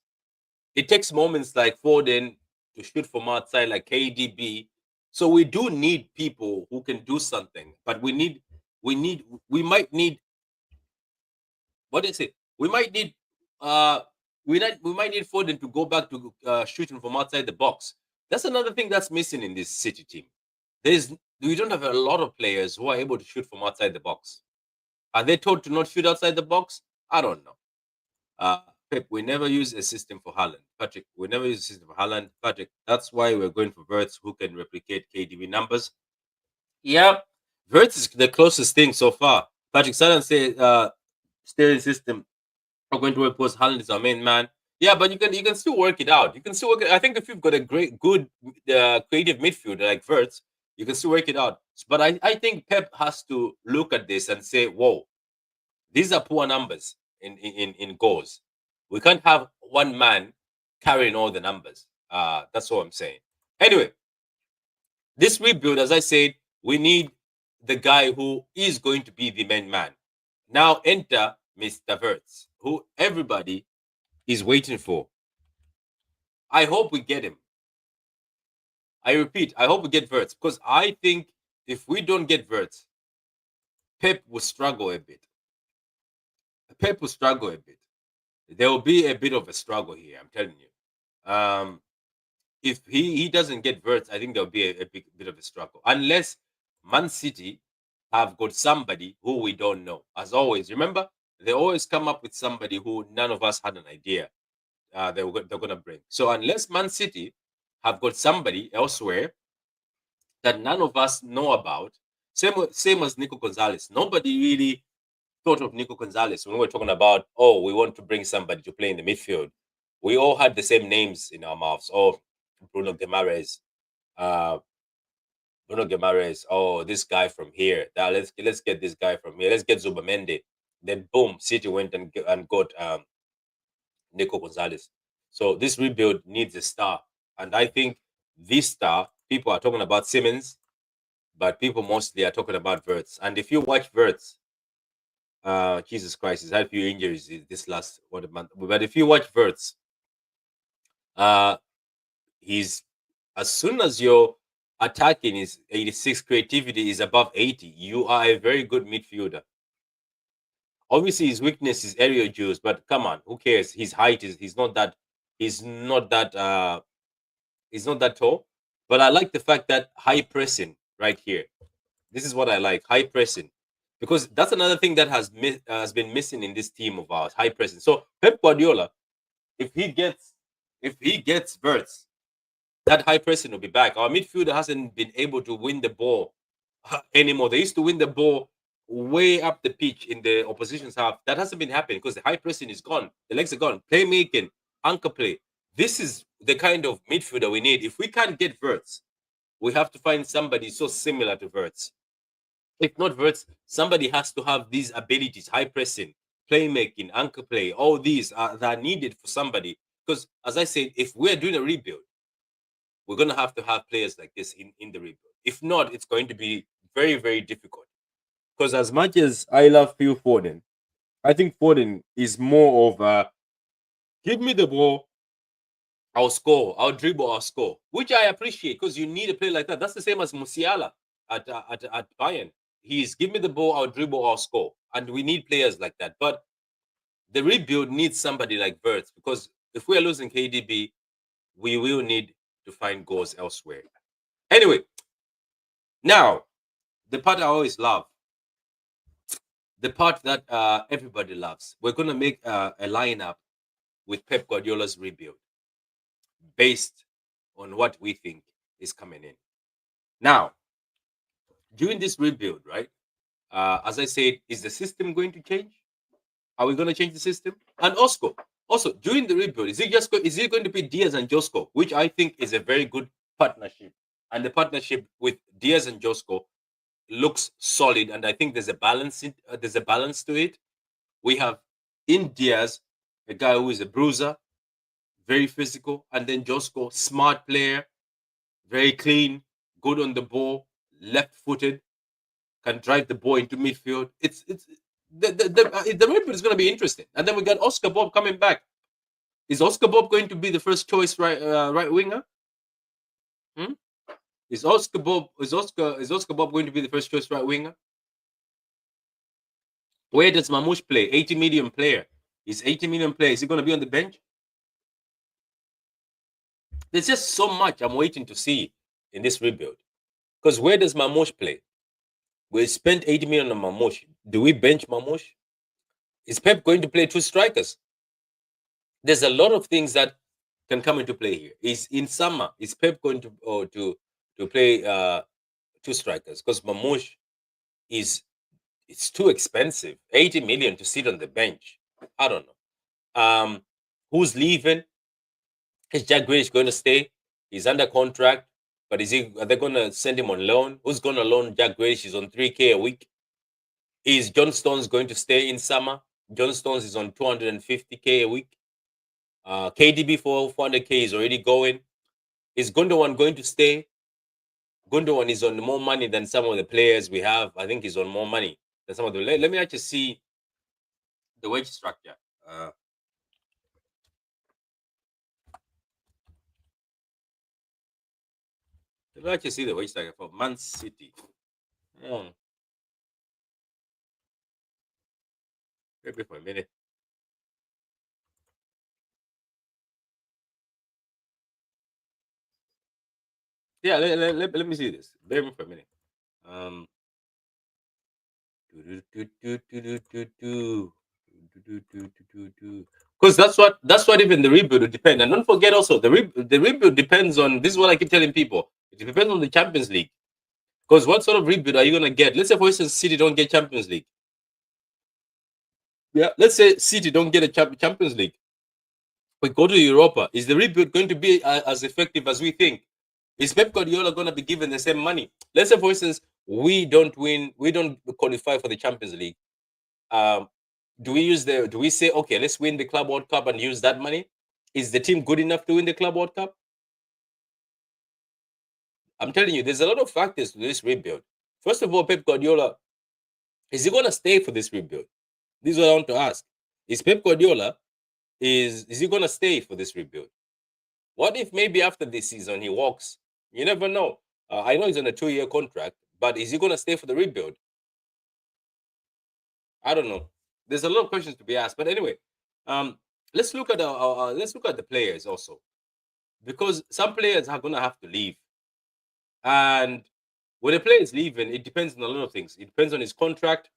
It takes moments like Foden to shoot from outside, like KDB. So we do need people who can do something, but we might need, what is it? We might need we might need Foden to go back to shooting from outside the box. That's another thing that's missing in this City team. There's we don't have a lot of players who are able to shoot from outside the box. Are they told to not shoot outside the box? I don't know. Uh, Pep, we never use a system for Haaland. Patrick, we never use a system for Haaland. Patrick, that's why we're going for Verts who can replicate KDB numbers. Yeah, Verts is the closest thing so far. Patrick Salan said steering system are going to work because Haaland is our main man. Yeah, but you can still work it out. You can still work it. I think if you've got a good creative midfielder like Verts, you can still work it out. But I think Pep has to look at this and say, whoa, these are poor numbers in goals. We can't have one man carrying all the numbers. That's what I'm saying. Anyway, this rebuild, as I said, we need the guy who is going to be the main man. Now enter Mr. Verts, who everybody is waiting for. I hope we get him. I repeat, I hope we get Verts because I think if we don't get Verts, Pep will struggle a bit. Pep will struggle a bit. There will be a bit of a struggle here. I'm telling you. If he doesn't get Verts, I think there'll be a big bit of a struggle. Unless Man City have got somebody who we don't know. As always, remember, they always come up with somebody who none of us had an idea they're going to bring. So unless Man City have got somebody elsewhere that none of us know about, same as Nico Gonzalez. Nobody really thought of Nico Gonzalez when we were talking about, oh, we want to bring somebody to play in the midfield. We all had the same names in our mouths. Oh, Bruno Guimaraes. Bruno Guimaraes. Oh, this guy from here. Let's get this guy from here. Let's get Zubamendi. Then boom, City went and got Nico Gonzalez. So this rebuild needs a star, and I think this star, people are talking about Simmons, but people mostly are talking about Verts. And if you watch Verts, Jesus Christ, he's had a few injuries this last month. But if you watch Verts, he's as soon as your attacking is 86, creativity is above 80, you are a very good midfielder. Obviously, his weakness is aerial duels, but come on, who cares? His height is he's not that tall. But I like the fact that high pressing right here. This is what I like, high pressing, because that's another thing that has been missing in this team of ours, high pressing. So Pep Guardiola, if he gets Verts, that high pressing will be back. Our midfielder hasn't been able to win the ball anymore. They used to win the ball way up the pitch in the opposition's half. That hasn't been happening because the high pressing is gone. The legs are gone. Playmaking, anchor play. This is the kind of midfielder we need. If we can't get Verts, we have to find somebody so similar to Verts. If not Verts, somebody has to have these abilities, high pressing, playmaking, anchor play. All these that are needed for somebody. Because as I said, if we're doing a rebuild, we're going to have players like this in the rebuild. If not, it's going to be very, very difficult. Because as much as I love Phil Foden, I think Foden is more of a give me the ball, I'll score, I'll dribble, I'll score, which I appreciate because you need a player like that. That's the same as Musiala at Bayern. He's give me the ball, I'll dribble, I'll score. And we need players like that. But the rebuild needs somebody like Verts because if we are losing KDB, we will need to find goals elsewhere. Anyway, now the part I always love, the part that everybody loves. We're going to make a lineup with Pep Guardiola's rebuild based on what we think is coming in. Now, during this rebuild, right? As I said, is the system going to change? Are we going to change the system? And also during the rebuild, is it going to be Diaz and Josko, which I think is a very good partnership, and the partnership with Diaz and Josko looks solid, and I think there's a balance. There's a balance to it. We have in Diaz a guy who is a bruiser, very physical, and then Josko, smart player, very clean, good on the ball, left-footed, can drive the ball into midfield. It's the rebuild is going to be interesting. And then we got Oscar Bob coming back. Is Oscar Bob going to be the first choice right winger? Is Oscar Bob going to be the first choice right winger? Where does Mamouche play? 80 million player. Is 80 million player? Is he going to be on the bench? There's just so much I'm waiting to see in this rebuild. Because where does Mamosh play? We spent 80 million on Mamosh. Do we bench Mamosh? Is Pep going to play two strikers? There's a lot of things that can come into play here. Is in summer, is Pep going to to play two strikers? Because Mamosh is it's too expensive. 80 million to sit on the bench. I don't know. Who's leaving? Is Jack Grealish going to stay? He's under contract, but are they going to send him on loan? Who's going to loan Jack Grealish? He's on 3K a week. Is John Stones going to stay in summer? John Stones is on 250K a week. KDB for 400K is already going. Is Gundogan going to stay? Gundogan is on more money than some of the players we have. I think he's on more money than some of the. Let me actually see the wage structure. Let me actually see the wage structure for Man City. Maybe for a minute. Yeah, let me see this. Bear with me for a minute. Because that's what even the rebuild would depend. And don't forget also the rebuild depends on this is what I keep telling people. It depends on the Champions League. Because what sort of rebuild are you gonna get? Let's say for instance City don't get Champions League. Yeah, let's say City don't get a Champions League. We go to Europa. Is the rebuild going to be as effective as we think? Is Pep Guardiola going to be given the same money? Let's say, for instance, we don't qualify for the Champions League. Do we say, okay, let's win the Club World Cup and use that money? Is the team good enough to win the Club World Cup? I'm telling you, there's a lot of factors to this rebuild. First of all, Pep Guardiola, is he going to stay for this rebuild? This is what I want to ask. Is Pep Guardiola, is he going to stay for this rebuild? What if maybe after this season he walks? You never know. I know he's on a 2-year contract, but is he going to stay for the rebuild? I don't know. There's a lot of questions to be asked. But anyway, let's look at the players also, because some players are going to have to leave, and when a player is leaving, it depends on a lot of things. It depends on his contract.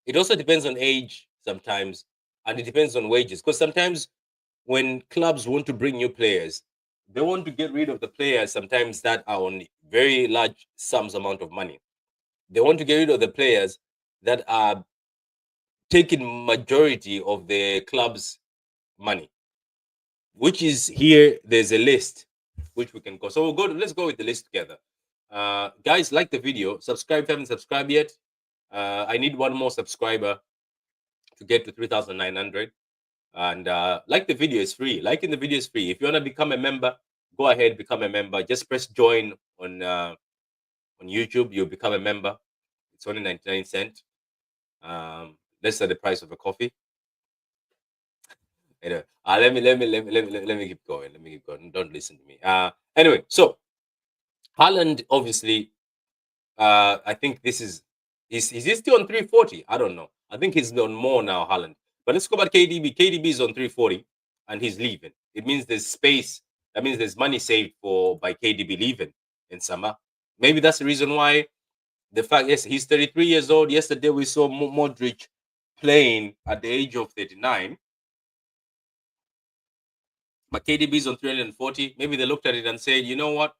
It also depends on age sometimes, and it depends on wages. Because sometimes when clubs want to bring new players, they want to get rid of the players sometimes that are on very large sums amount of money. They want to get rid of the players that are taking majority of the club's money, which is here. There's a list which we can go. So let's go with the list together. Guys, like the video, subscribe if you haven't subscribed yet. I need one more subscriber to get to 3,900. And like the video is free. Liking the video is free. If you want to become a member, go ahead, become a member. Just press join on YouTube. You'll become a member. It's only 99 cents. Less than the price of a coffee. Anyway, let me keep going. Let me keep going. Don't listen to me. Anyway, so Haaland, obviously, I think this is he still on 340? I don't know. I think he's on more now, Haaland. But let's go back KDB. KDB is on 340 and he's leaving. It means there's space. That means there's money saved by KDB leaving in summer. Maybe that's the reason why. The fact, yes, he's 33 years old. Yesterday we saw Modric playing at the age of 39. But KDB is on 340. Maybe they looked at it and said, you know what?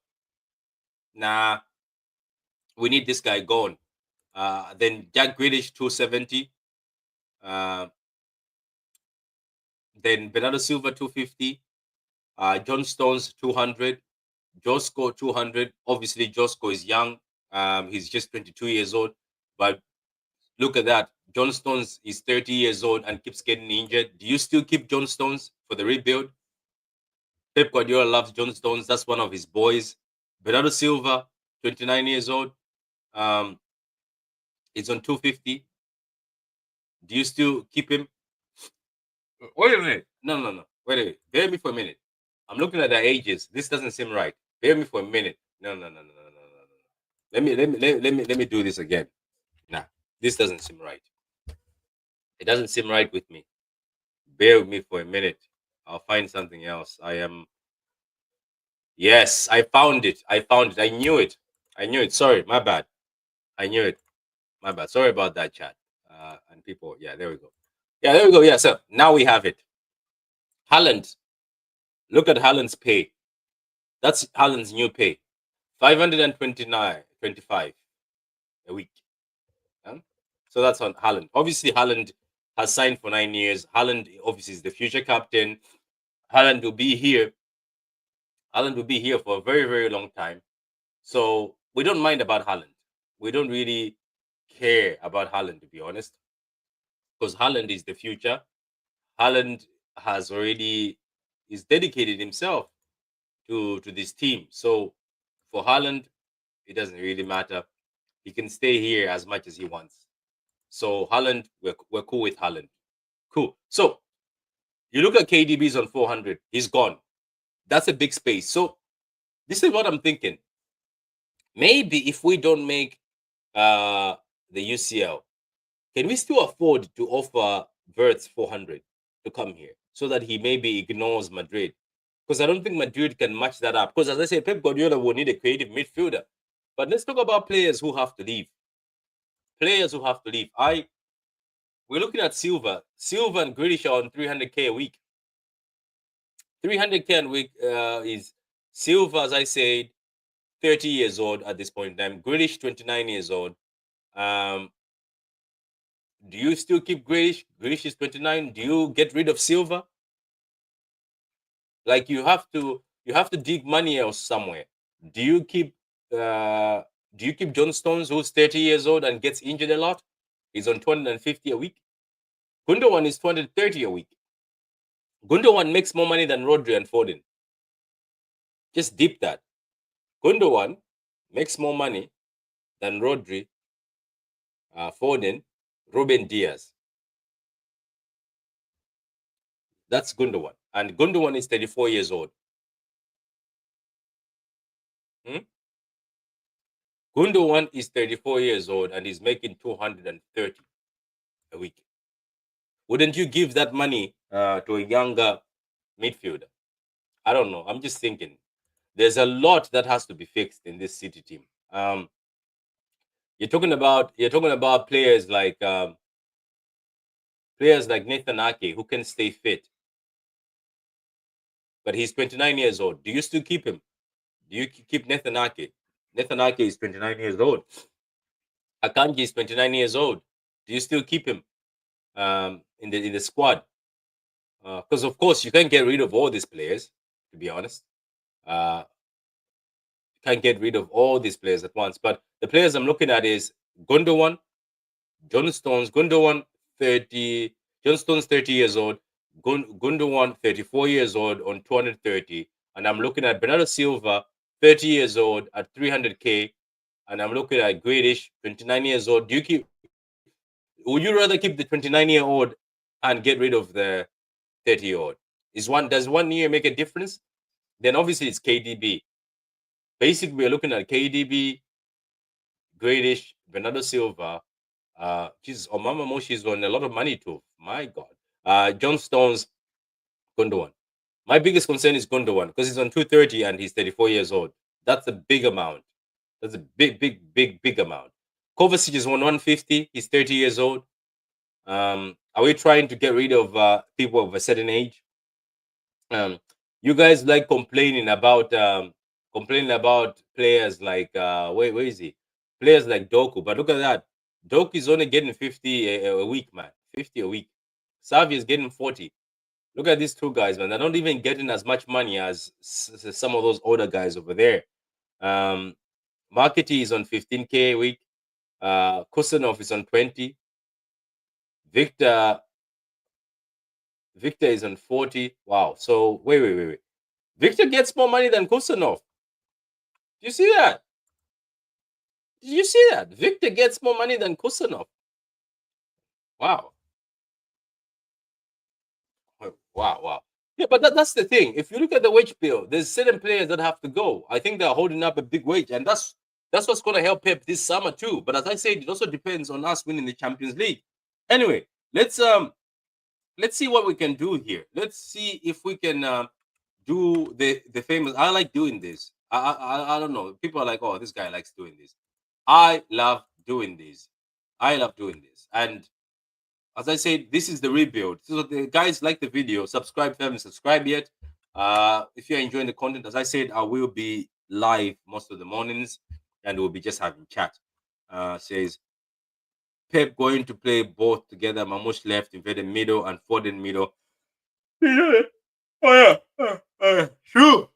Nah, we need this guy gone. Then Jack Grealish 270. Then Bernardo Silva 250. John Stones 200. Josko 200. Obviously, Josko is young. He's just 22 years old. But look at that. John Stones is 30 years old and keeps getting injured. Do you still keep John Stones for the rebuild? Pep Guardiola loves John Stones. That's one of his boys. Bernardo Silva, 29 years old. It's on 250. Do you still keep him? Wait a minute. No. Wait a minute. Bear me for a minute. I'm looking at their ages. This doesn't seem right. Bear me for a minute. No. Let me do this again. Nah, this doesn't seem right. It doesn't seem right with me. Bear with me for a minute. I'll find something else. Yes, I found it. I knew it. I knew it. Sorry, my bad. I knew it. My bad. Sorry about that, chat. And people, yeah, there we go. Yeah, there we go. Yeah, so now we have it. Haaland. Look at Haaland's pay. That's Haaland's new pay. 529.25 a week. Yeah? So that's on Haaland. Obviously, Haaland has signed for 9 years. Haaland obviously is the future captain. Haaland will be here. Haaland will be here for a very, very long time. So we don't mind about Haaland. We don't really care about Haaland, to be honest, because Haaland is the future. Haaland has already is dedicated himself to this team. So for Haaland, it doesn't really matter. He can stay here as much as he wants. So Haaland, we're cool with Haaland. Cool. So you look at KDB's on 400. He's gone. That's a big space. So this is what I'm thinking. Maybe if we don't make the UCL, can we still afford to offer Verts 400 to come here so that he maybe ignores Madrid? Because I don't think Madrid can match that up. Because as I say, Pep Guardiola will need a creative midfielder. But let's talk about players who have to leave. Players who have to leave. We're looking at Silva. Silva and Grealish are on 300k a week. 300k a week is Silva, as I said, 30 years old at this point in time. Grealish, 29 years old. Do you still keep Grealish? Grealish is 29. Do you get rid of Silva? Like you have to dig money else somewhere. Do you keep John Stones, who's 30 years old and gets injured a lot? He's on 250 a week. Gundogan is 230 a week. Gundogan makes more money than Rodri and Foden. Just deep that. Gundogan makes more money than Rodri, Foden, Ruben Diaz. That's Gundogan. And Gundogan is 34 years old. Gundogan is 34 years old and is making 230 a week. Wouldn't you give that money to a younger midfielder? I don't know. I'm just thinking. There's a lot that has to be fixed in this City team. You're talking about players like Nathan Ake who can stay fit, but he's 29 years old. Do you still keep him? Do you keep Nathan Ake? Nathan Ake is 29 years old. Akanji is 29 years old. Do you still keep him in the squad? Because of course you can't get rid of all these players. To be honest, can't get rid of all these players at once. But the players I'm looking at is Gundogan, John Stones, Gundogan 30, John Stones 30 years old, Gundogan 34 years old on 230, and I'm looking at Bernardo Silva 30 years old at 300k, and I'm looking at Grealish 29 years old. Would you rather keep the 29-year-old and get rid of the 30-year-old? Does 1 year make a difference? Then obviously it's KDB. Basically, we're looking at KDB, Grealish, Bernardo Silva. Jesus, Omama Moshi is on a lot of money too. My God. John Stones, Gundogan. My biggest concern is Gundogan because he's on 230 and he's 34 years old. That's a big amount. That's a big amount. Kovacic is on 150. He's 30 years old. Are we trying to get rid of people of a certain age? You guys like complaining about players like where is he? Players like Doku, but look at that. Doku is only getting 50 a week, man. 50 a week. Savi is getting 40. Look at these two guys, man. They're not even getting as much money as some of those older guys over there. Markety is on 15k a week. Kusanov is on 20. Victor is on 40. Wow. So wait. Victor gets more money than Kusanov. Do you see that? Did you see that? Victor gets more money than Kusanov. Wow. Wow. Yeah, but that's the thing. If you look at the wage bill, there's certain players that have to go. I think they're holding up a big wage, and that's what's going to help Pep this summer too. But as I said, it also depends on us winning the Champions League. Anyway, let's see what we can do here. Let's see if we can do the famous. I like doing this. I don't know. People are like, oh, this guy likes doing this. I love doing this. I love doing this. And as I said, this is the rebuild. So the guys like the video, subscribe if you haven't subscribed yet. If you're enjoying the content, as I said, I will be live most of the mornings and we'll be just having chat. Says Pep going to play both together. Mamush left, invaded middle, and Foden middle. Oh yeah, true.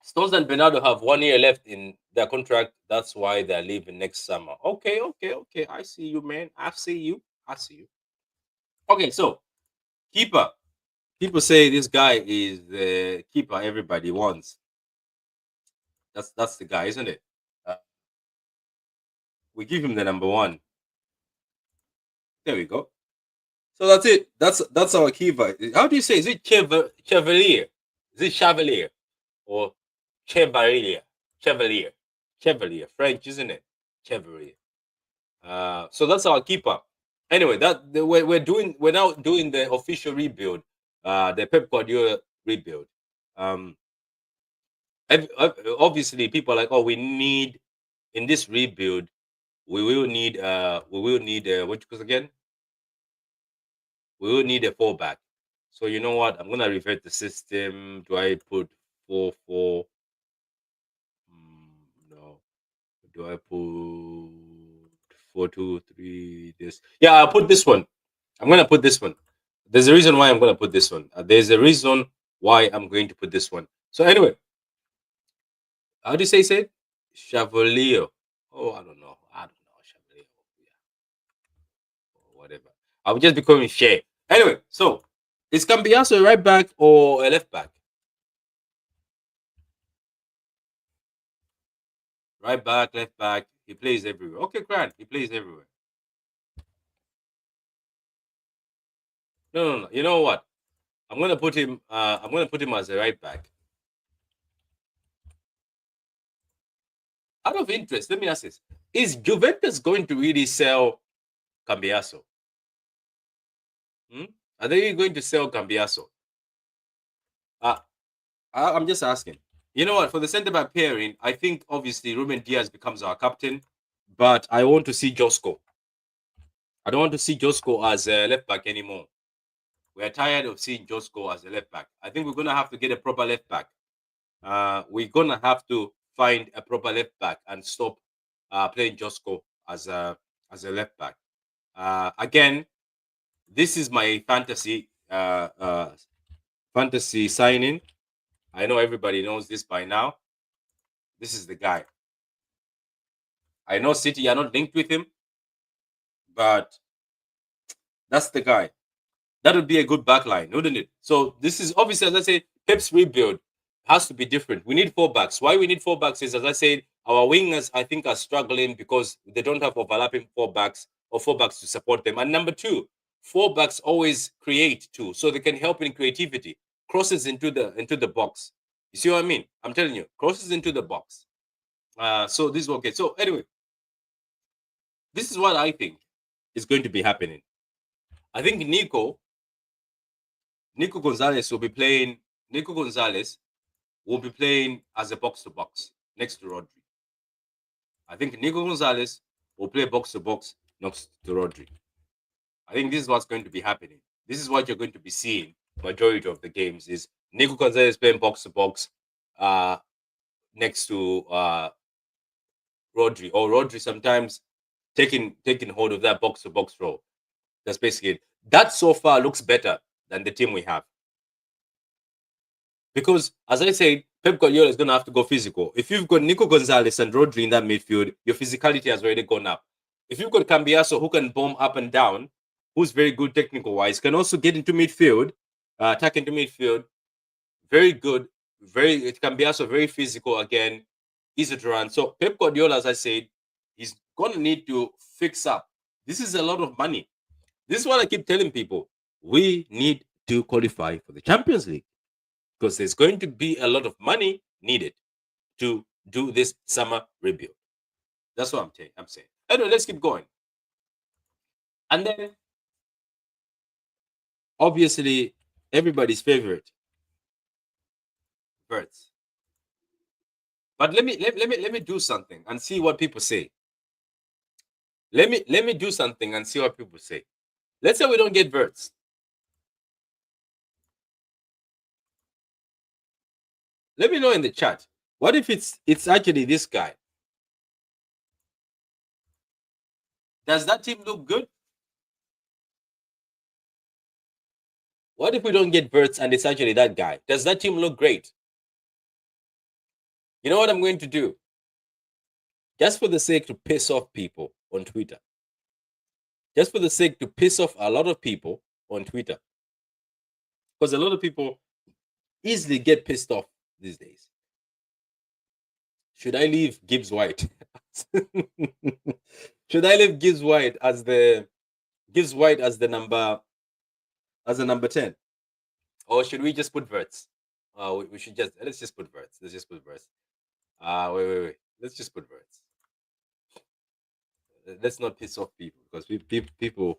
Stones and Bernardo have 1 year left in their contract. That's why they're leaving next summer. Okay, okay, okay. I see you, man. I see you. I see you. Okay, so keeper. People say this guy is the keeper everybody wants. That's the guy, isn't it? We give him the number one. There we go. So that's it. That's our keeper. How do you say? Is it Chevalier? Is it Chevalier or Chevalier? Chevalier. Chevalier. French, isn't it? Chevalier. So that's our keeper. Anyway, we're now doing the official rebuild, the Pep Guardiola rebuild. Obviously, people are like, oh, we need in this rebuild, we will need what you call again? We will need a fallback. So you know what? I'm gonna revert the system. Do I put 4-4? No. Do I put 4-2-3? This? Yeah, I'll put this one. I'm gonna put this one. There's a reason why I'm gonna put this one. There's a reason why I'm going to put this one. So anyway, how do you say it? Chevalier. Oh, I don't know. Chevalier. Yeah, or whatever. I'll just be calling Shea. Anyway, so is Cambiaso a right back or a left back? Right back, left back. He plays everywhere. Okay, Grant. He plays everywhere. No. You know what? I'm gonna put him. I'm gonna put him as a right back. Out of interest, let me ask this: is Juventus going to really sell Cambiaso? Are they going to sell Cambiaso? I'm just asking. You know what? For the centre back pairing, I think obviously Ruben Diaz becomes our captain, but I want to see Josko. I don't want to see Josko as a left back anymore. We are tired of seeing Josko as a left back. I think we're gonna have to get a proper left back. We're gonna have to find a proper left back and stop playing Josko as a left back. Again, this is my fantasy signing. I know everybody knows this by now. This is the guy. I know City are not linked with him, but that's the guy. That would be a good backline, wouldn't it? So this is obviously, as I say, Pep's rebuild has to be different. We need four backs. Why we need four backs is, as I said, our wingers, I think, are struggling because they don't have overlapping four backs or four backs to support them. And number two, four backs always create too, so they can help in creativity. Crosses into the box. You see what I mean? I'm telling you, crosses into the box. So this is okay. So anyway, this is what I think is going to be happening. I think Nico Gonzalez will be playing. Nico Gonzalez will be playing as a box to box next to Rodri. I think Nico Gonzalez will play box to box next to Rodri. I think this is what's going to be happening. This is what you're going to be seeing. Majority of the games is Nico Gonzalez playing box to box next to Rodri, or Rodri sometimes taking hold of that box to box role. That's basically it. That so far looks better than the team we have. Because, as I said, Pep Guardiola is going to have to go physical. If you've got Nico Gonzalez and Rodri in that midfield, your physicality has already gone up. If you've got Cambiaso who can bomb up and down, who's very good technical-wise, can also get into midfield, attack into midfield, very good, Cambiaso, very physical again, easy to run. So Pep Guardiola, as I said, he's going to need to fix up. This is a lot of money. This is what I keep telling people. We need to qualify for the Champions League because there's going to be a lot of money needed to do this summer rebuild. That's what I'm saying. Anyway, let's keep going. And then, obviously, everybody's favorite, Verts. But let me do something and see what people say. Let me do something and see what people say. Let's say we don't get Verts. Let me know in the chat. What if it's actually this guy? Does that team look good? What if we don't get Verts and it's actually that guy? Does that team look great? You know what I'm going to do? Just for the sake to piss off people on Twitter. Just for the sake to piss off a lot of people on Twitter. Because a lot of people easily get pissed off these days. Should I leave Gibbs White? Should I leave Gibbs White as the number 10? Or should we just put Verts? We should let's just put Verts. Let's just put Verts. Wait. Let's just put Verts. Let's not piss off people because people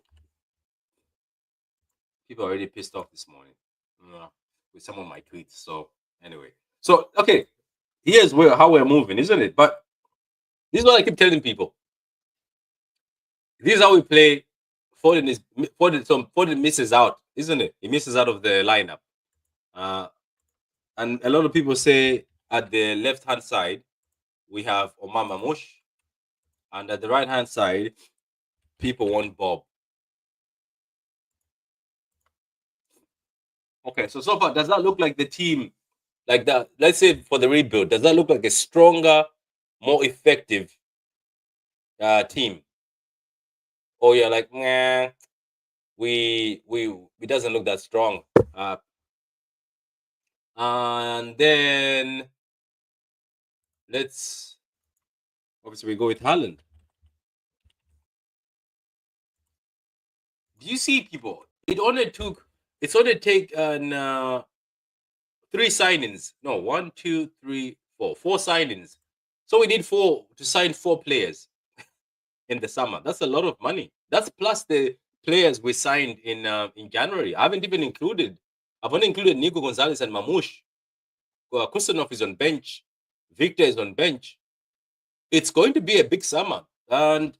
are already pissed off this morning with some of my tweets. So anyway, okay, here's how we're moving, isn't it? But this is what I keep telling people. This is how we play. Foden misses out, isn't it? He misses out of the lineup. And a lot of people say at the left-hand side, we have Omar Mamouche. And at the right-hand side, people want Bob. Okay, so far, does that look like the team, like that? Let's say for the rebuild, does that look like a stronger, more effective team? Or you're like, nah, we doesn't look that strong. And then obviously we go with Haaland. Do you see people? It's only take 3 signings. No, 1, 2, 3, 4. 4 signings. So we need 4 to sign 4 players in the summer. That's a lot of money. That's plus the players we signed in January. I've only included Nico Gonzalez and Mamouche. Kusanov is on bench. Victor is on bench. It's going to be a big summer. And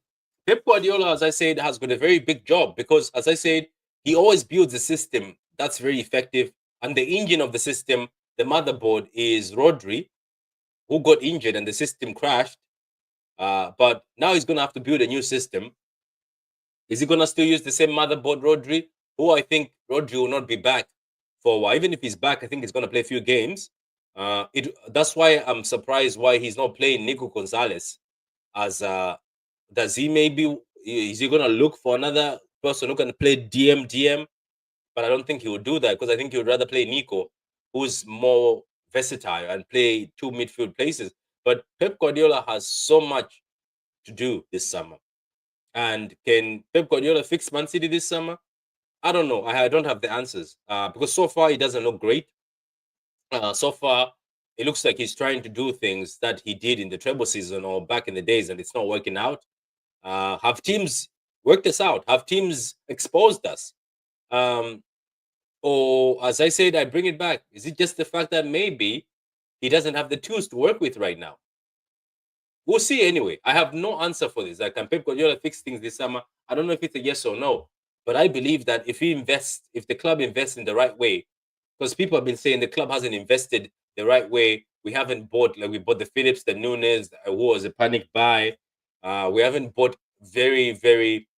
Pep Guardiola, as I said, has got a very big job because, as I said, he always builds a system that's very effective. And the engine of the system, the motherboard, is Rodri, who got injured and the system crashed. But now he's going to have to build a new system. Is he going to still use the same motherboard, Rodri? Who I think Rodri will not be back for a while. Even if he's back, I think he's going to play a few games. That's why I'm surprised why he's not playing Nico Gonzalez. Is he going to look for another person who can play DM? But I don't think he would do that because I think he would rather play Nico, who's more versatile and play 2 midfield places. But Pep Guardiola has so much to do this summer. And can Pep Guardiola fix Man City this summer? I don't know. I don't have the answers because so far he doesn't look great. So far, it looks like he's trying to do things that he did in the treble season or back in the days, and it's not working out. Have teams worked us out? Have teams exposed us? Or, as I said, I bring it back. Is it just the fact that maybe he doesn't have the tools to work with right now? We'll see anyway. I have no answer for this. Like, can Pep Guardiola fix things this summer? I don't know if it's a yes or no. But I believe that if the club invests in the right way, because people have been saying the club hasn't invested the right way. We haven't bought, like we bought the Phillips, the Nunes, who was a panic buy. We haven't bought very, very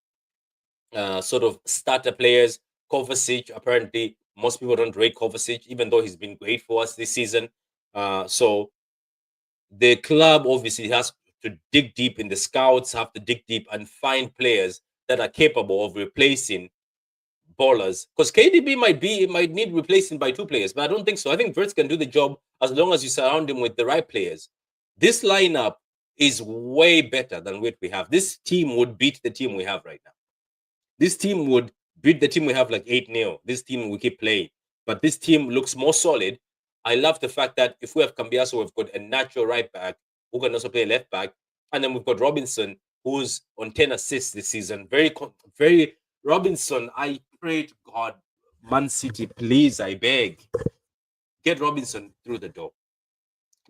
sort of starter players. Kovacic, apparently, most people don't rate Kovacic, even though he's been great for us this season. So the club obviously has to dig deep in the scouts, have to dig deep and find players that are capable of replacing ballers. Because KDB might need replacing by 2 players, but I don't think so. I think Verts can do the job as long as you surround him with the right players. This lineup is way better than what we have. This team would beat the team we have right now. This team would beat the team we have like 8-0. This team we keep playing. But this team looks more solid. I love the fact that if we have Cambiaso, we've got a natural right back who can also play left back. And then we've got Robinson, who's on 10 assists this season. Very Robinson, I pray to God, Man City, please, I beg, get Robinson through the door.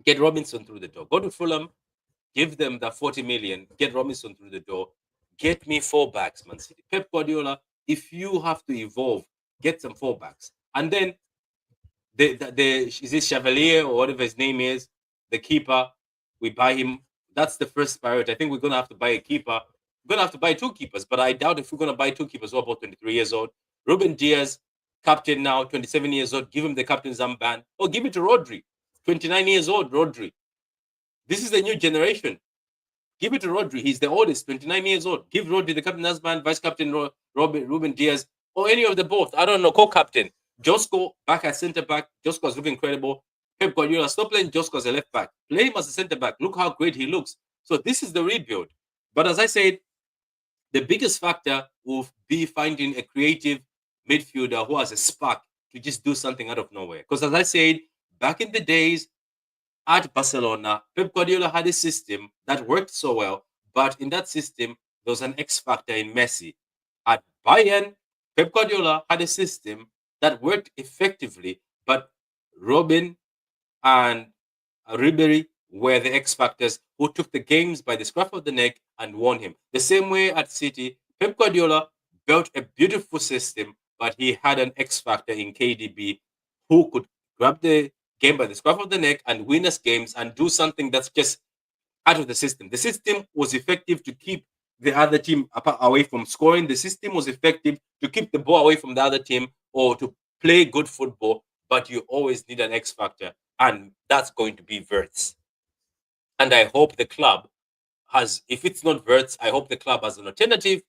Get Robinson through the door. Go to Fulham, give them that 40 million, get Robinson through the door, get me four backs, Man City. Pep Guardiola, if you have to evolve, get some four backs. And then the is it Chevalier or whatever his name is, the keeper, we buy him. That's the first priority. I think we're gonna have to buy a keeper. We're gonna have to buy two keepers, but I doubt if we're gonna buy two keepers who are about 23 years old. Ruben Diaz, captain now, 27 years old. Give him the captain's armband, or give it to Rodri, 29 years old. Rodri. This is the new generation. Give it to Rodri. He's the oldest, 29 years old. Give Rodri the captain husband, vice captain Ruben Diaz, or any of the both. I don't know, co-captain. Josko back at centre back. Josko's looking incredible. Pep Guardiola, stop playing Josko as a left back. Play him as a centre back. Look how great he looks. So this is the rebuild. But as I said, the biggest factor will be finding a creative midfielder who has a spark to just do something out of nowhere. Because as I said, back in the days, at Barcelona, Pep Guardiola had a system that worked so well, but in that system, there was an X factor in Messi. At Bayern, Pep Guardiola had a system that worked effectively, but Robin and Ribery were the X factors who took the games by the scruff of the neck and won him. The same way at City, Pep Guardiola built a beautiful system, but he had an X factor in KDB who could grab the game by the scruff of the neck and win us games and do something that's just out of the system. The system was effective to keep the other team away from scoring. The system was effective to keep the ball away from the other team or to play good football, but you always need an X factor, and that's going to be Wirtz. And I hope the club has, if it's not Wirtz, I hope the club has an alternative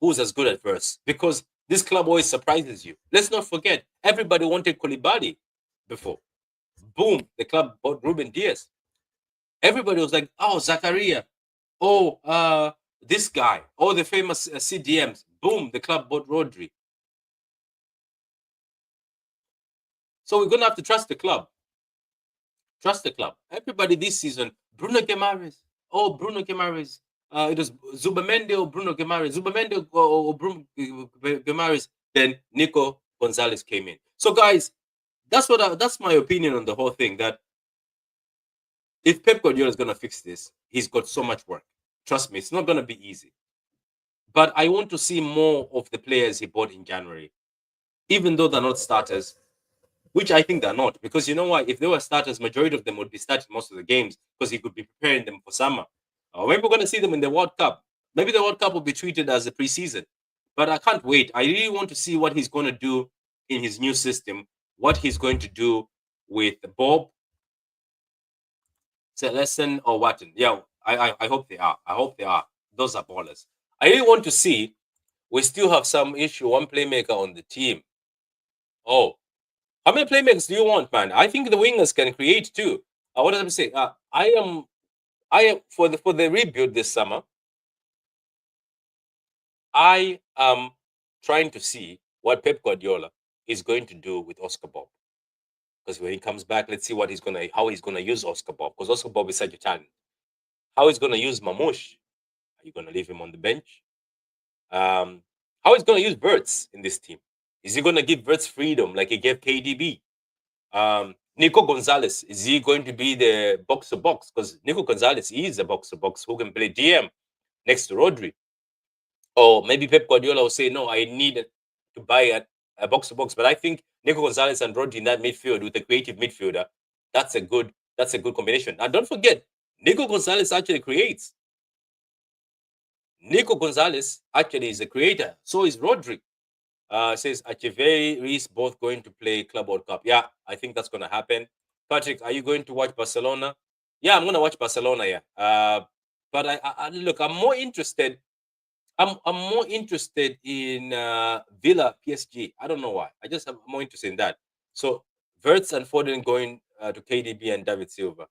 who's as good as Wirtz, because this club always surprises you. Let's not forget, everybody wanted Koulibaly before. Boom, the club bought Ruben Diaz. Everybody was like, oh, Zakaria. Oh, this guy. Oh, the famous CDMs. Boom, the club bought Rodri. So we're going to have to trust the club. Trust the club. Everybody this season, Bruno Guimaraes. Oh, Bruno Guimaraes. It was Zubamende or Bruno Guimaraes. Zubamende or Bruno Guimaraes. Then Nico Gonzalez came in. So, guys, that's my opinion on the whole thing. That if Pep Guardiola is going to fix this, he's got so much work. Trust me, it's not going to be easy. But I want to see more of the players he bought in January, even though they're not starters, which I think they're not. Because you know why? If they were starters, majority of them would be starting most of the games because he could be preparing them for summer. Maybe we're going to see them in the World Cup. Maybe the World Cup will be treated as a preseason. But I can't wait. I really want to see what he's going to do in his new system, what he's going to do with Bob, Celestin, or Watton. Yeah, I hope they are. I hope they are. Those are ballers. I really want to see. We still have some issue, one playmaker on the team. Oh, how many playmakers do you want, man? I think the wingers can create too. What did I say? I am for the rebuild this summer. I am trying to see what Pep Guardiola is going to do with Oscar Bob. Because when he comes back, let's see how he's gonna use Oscar Bob. Because Oscar Bob is such a talent. How he's gonna use Mamouche? Are you gonna leave him on the bench? How he's gonna use Wirtz in this team? Is he gonna give Wirtz freedom like he gave KDB? Nico Gonzalez, is he going to be the box to box? Because Nico Gonzalez is a box to box who can play DM next to Rodri. Or maybe Pep Guardiola will say, no, I need to buy a box to box. But I think Nico Gonzalez and Rodri in that midfield with a creative midfielder, that's a good combination. And don't forget, Nico Gonzalez actually creates. Nico Gonzalez actually is a creator. So is Rodri. Says Acheveri is both going to play Club World Cup. Yeah, I think that's going to happen. Patrick, are you going to watch Barcelona? Yeah, I'm going to watch Barcelona. Yeah. But I look, I'm more interested. I'm more interested in Villa PSG. I don't know why. I'm more interested in that. So Wirtz and Foden going to KDB and David Silva.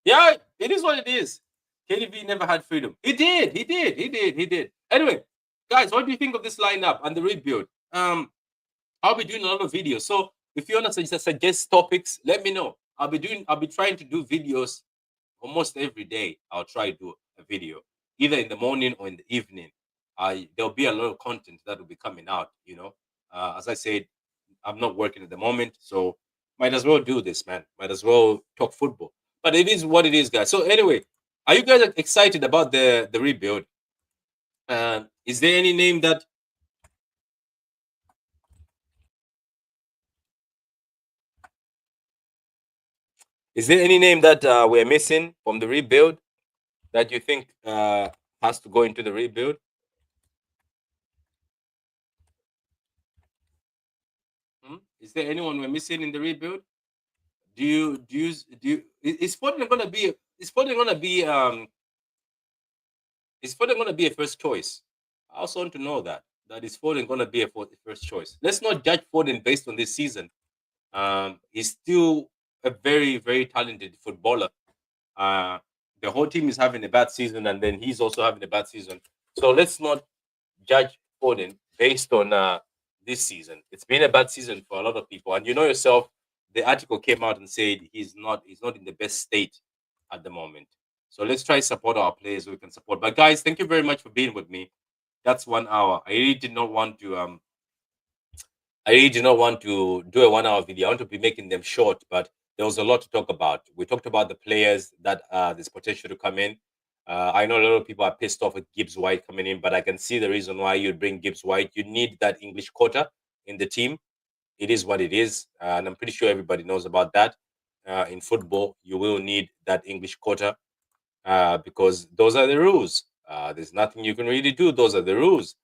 Yeah, it is what it is. KDB never had freedom. He did. Anyway, guys, what do you think of this lineup and the rebuild? I'll be doing a lot of videos. So if you want to suggest topics, let me know. I'll be trying to do videos almost every day. I'll try to do a video, either in the morning or in the evening. There'll be a lot of content that will be coming out. As I said, I'm not working at the moment, so Might as well do this, man. Might as well talk football. But it is what it is, guys. So anyway, are you guys excited about the rebuild? Is there any name that we're missing from the rebuild that you think has to go into the rebuild? Is there anyone we're missing in the rebuild? Is Foden gonna be? Is Foden gonna be? Is Foden gonna be a first choice? I also want to know that is Foden gonna be a first choice. Let's not judge Foden based on this season. He's still a very very talented footballer. Uh, the whole team is having a bad season, and then he's also having a bad season. So let's not judge Foden based on this season. It's been a bad season for a lot of people, and you know yourself. The article came out and said he's not in the best state at the moment. So let's try support our players we can support. But guys, thank you very much for being with me. That's 1 hour. I really did not want to do a 1 hour video. I want to be making them short, but there was a lot to talk about. We talked about the players that there's potential to come in. I know a lot of people are pissed off with Gibbs White coming in, but I can see the reason why you'd bring Gibbs White. You need that English quota in the team. It is what it is, and I'm pretty sure everybody knows about that. In football, you will need that English quota because those are the rules. There's nothing you can really do. Those are the rules.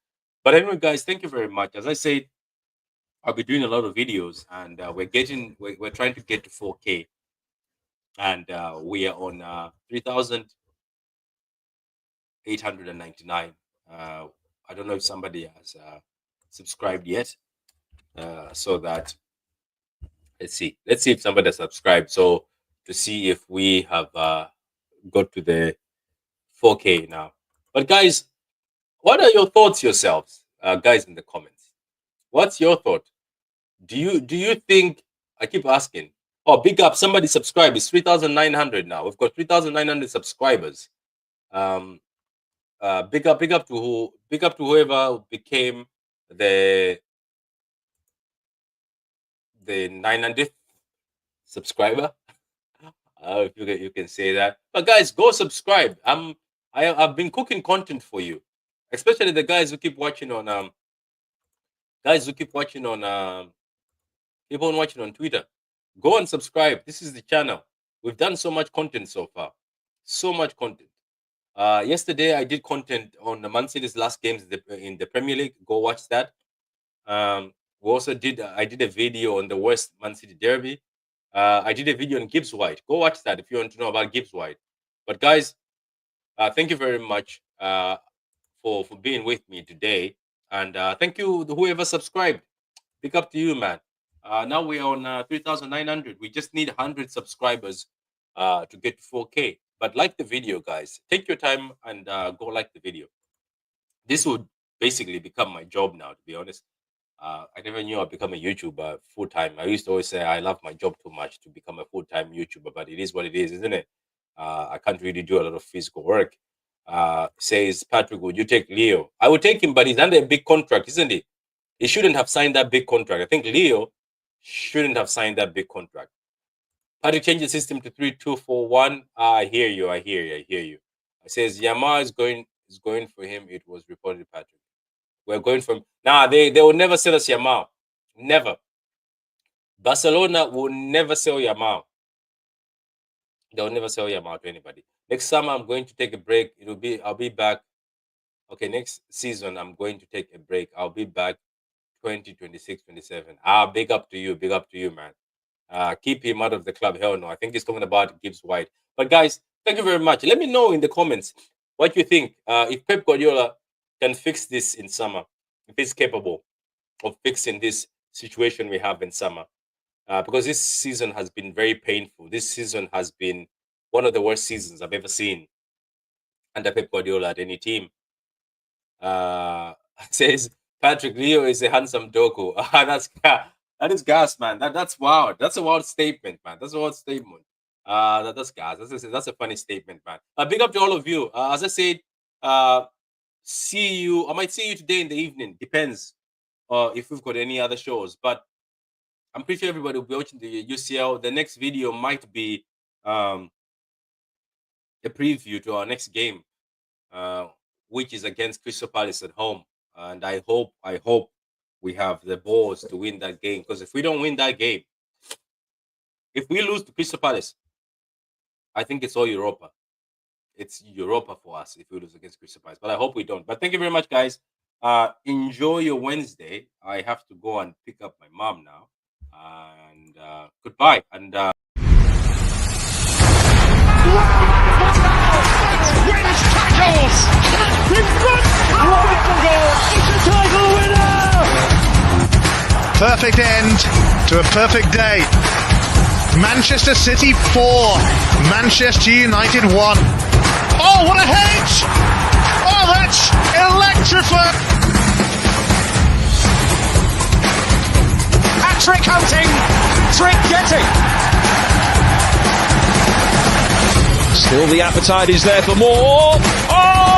But anyway, guys, thank you very much. As I said, I'll be doing a lot of videos, and we're trying to get to 4K, and we are on 3,899. I don't know if somebody has subscribed yet, so that let's see if somebody has subscribed. So to see if we have got to the 4K now. But guys, what are your thoughts yourselves, guys, in the comments? What's your thought? Do you think I keep asking? Oh, big up! Somebody subscribe. It's 3,900 now. We've got 3,900 subscribers. Um, big up to whoever became the 900th subscriber. If you can say that. But guys, go subscribe. I've been cooking content for you, especially the guys who keep watching on guys who keep on watching on Twitter. Go and subscribe. This is the channel. We've done so much content so far. So much content. Yesterday I did content on the Man City's last games in the Premier League. Go watch that. We also did. I did a video on the West Man City derby. I did a video on Gibbs White. Go watch that if you want to know about Gibbs White. But guys, thank you very much for being with me today, and thank you whoever subscribed. Big up to you, man. Now we're on 3,900. We just need 100 subscribers to get to 4K. But like the video, guys. Take your time and go like the video. This would basically become my job now, to be honest. I never knew I'd become a YouTuber full time. I used to always say I love my job too much to become a full time YouTuber, but it is what it is, isn't it? I can't really do a lot of physical work. Says Patrick, would you take Leo? I would take him, but he's under a big contract, isn't he? He shouldn't have signed that big contract. I think Leo shouldn't have signed that big contract. Patrick, change the system to 3-2-4-1. I hear you. I hear you. It says Yama is going for him. It was reported, Patrick. We're going from they will never sell us Yamal. Never. Barcelona will never sell Yamal. They'll never sell Yamal to anybody. Next summer I'm going to take a break. I'll be back. Okay, next season I'm going to take a break. I'll be back 2026, 27. Big up to you. Big up to you, man. Keep him out of the club. Hell no. I think he's talking about Gibbs White. But guys, thank you very much. Let me know in the comments what you think. If Pep Guardiola can fix this in summer, if he's capable of fixing this situation we have in summer. Because this season has been very painful. This season has been one of the worst seasons I've ever seen under Pep Guardiola at any team. Says Patrick, Leo is a handsome doku. That is gas, man. That's wild. That's a wild statement, man. That's a wild statement. That's gas. That's a funny statement, man. Big up to all of you. As I said, see you. I might see you today in the evening. Depends if we've got any other shows. But I'm pretty sure everybody will be watching the UCL. The next video might be a preview to our next game, which is against Crystal Palace at home. And I hope we have the balls to win that game. Because if we don't win that game, if we lose to Crystal Palace, I think it's all Europa. It's Europa for us if we lose against Crystal Palace. But I hope we don't. But thank you very much, guys. Enjoy your Wednesday. I have to go and pick up my mom now. And goodbye. And wins tackles in front. Wonderful goal. It's a title winner. Perfect end to a perfect day. Manchester City 4, Manchester United 1. Oh, what a hit! Oh, that's electrifying! Hat-trick hunting, trick getting. Still the appetite is there for more. Oh!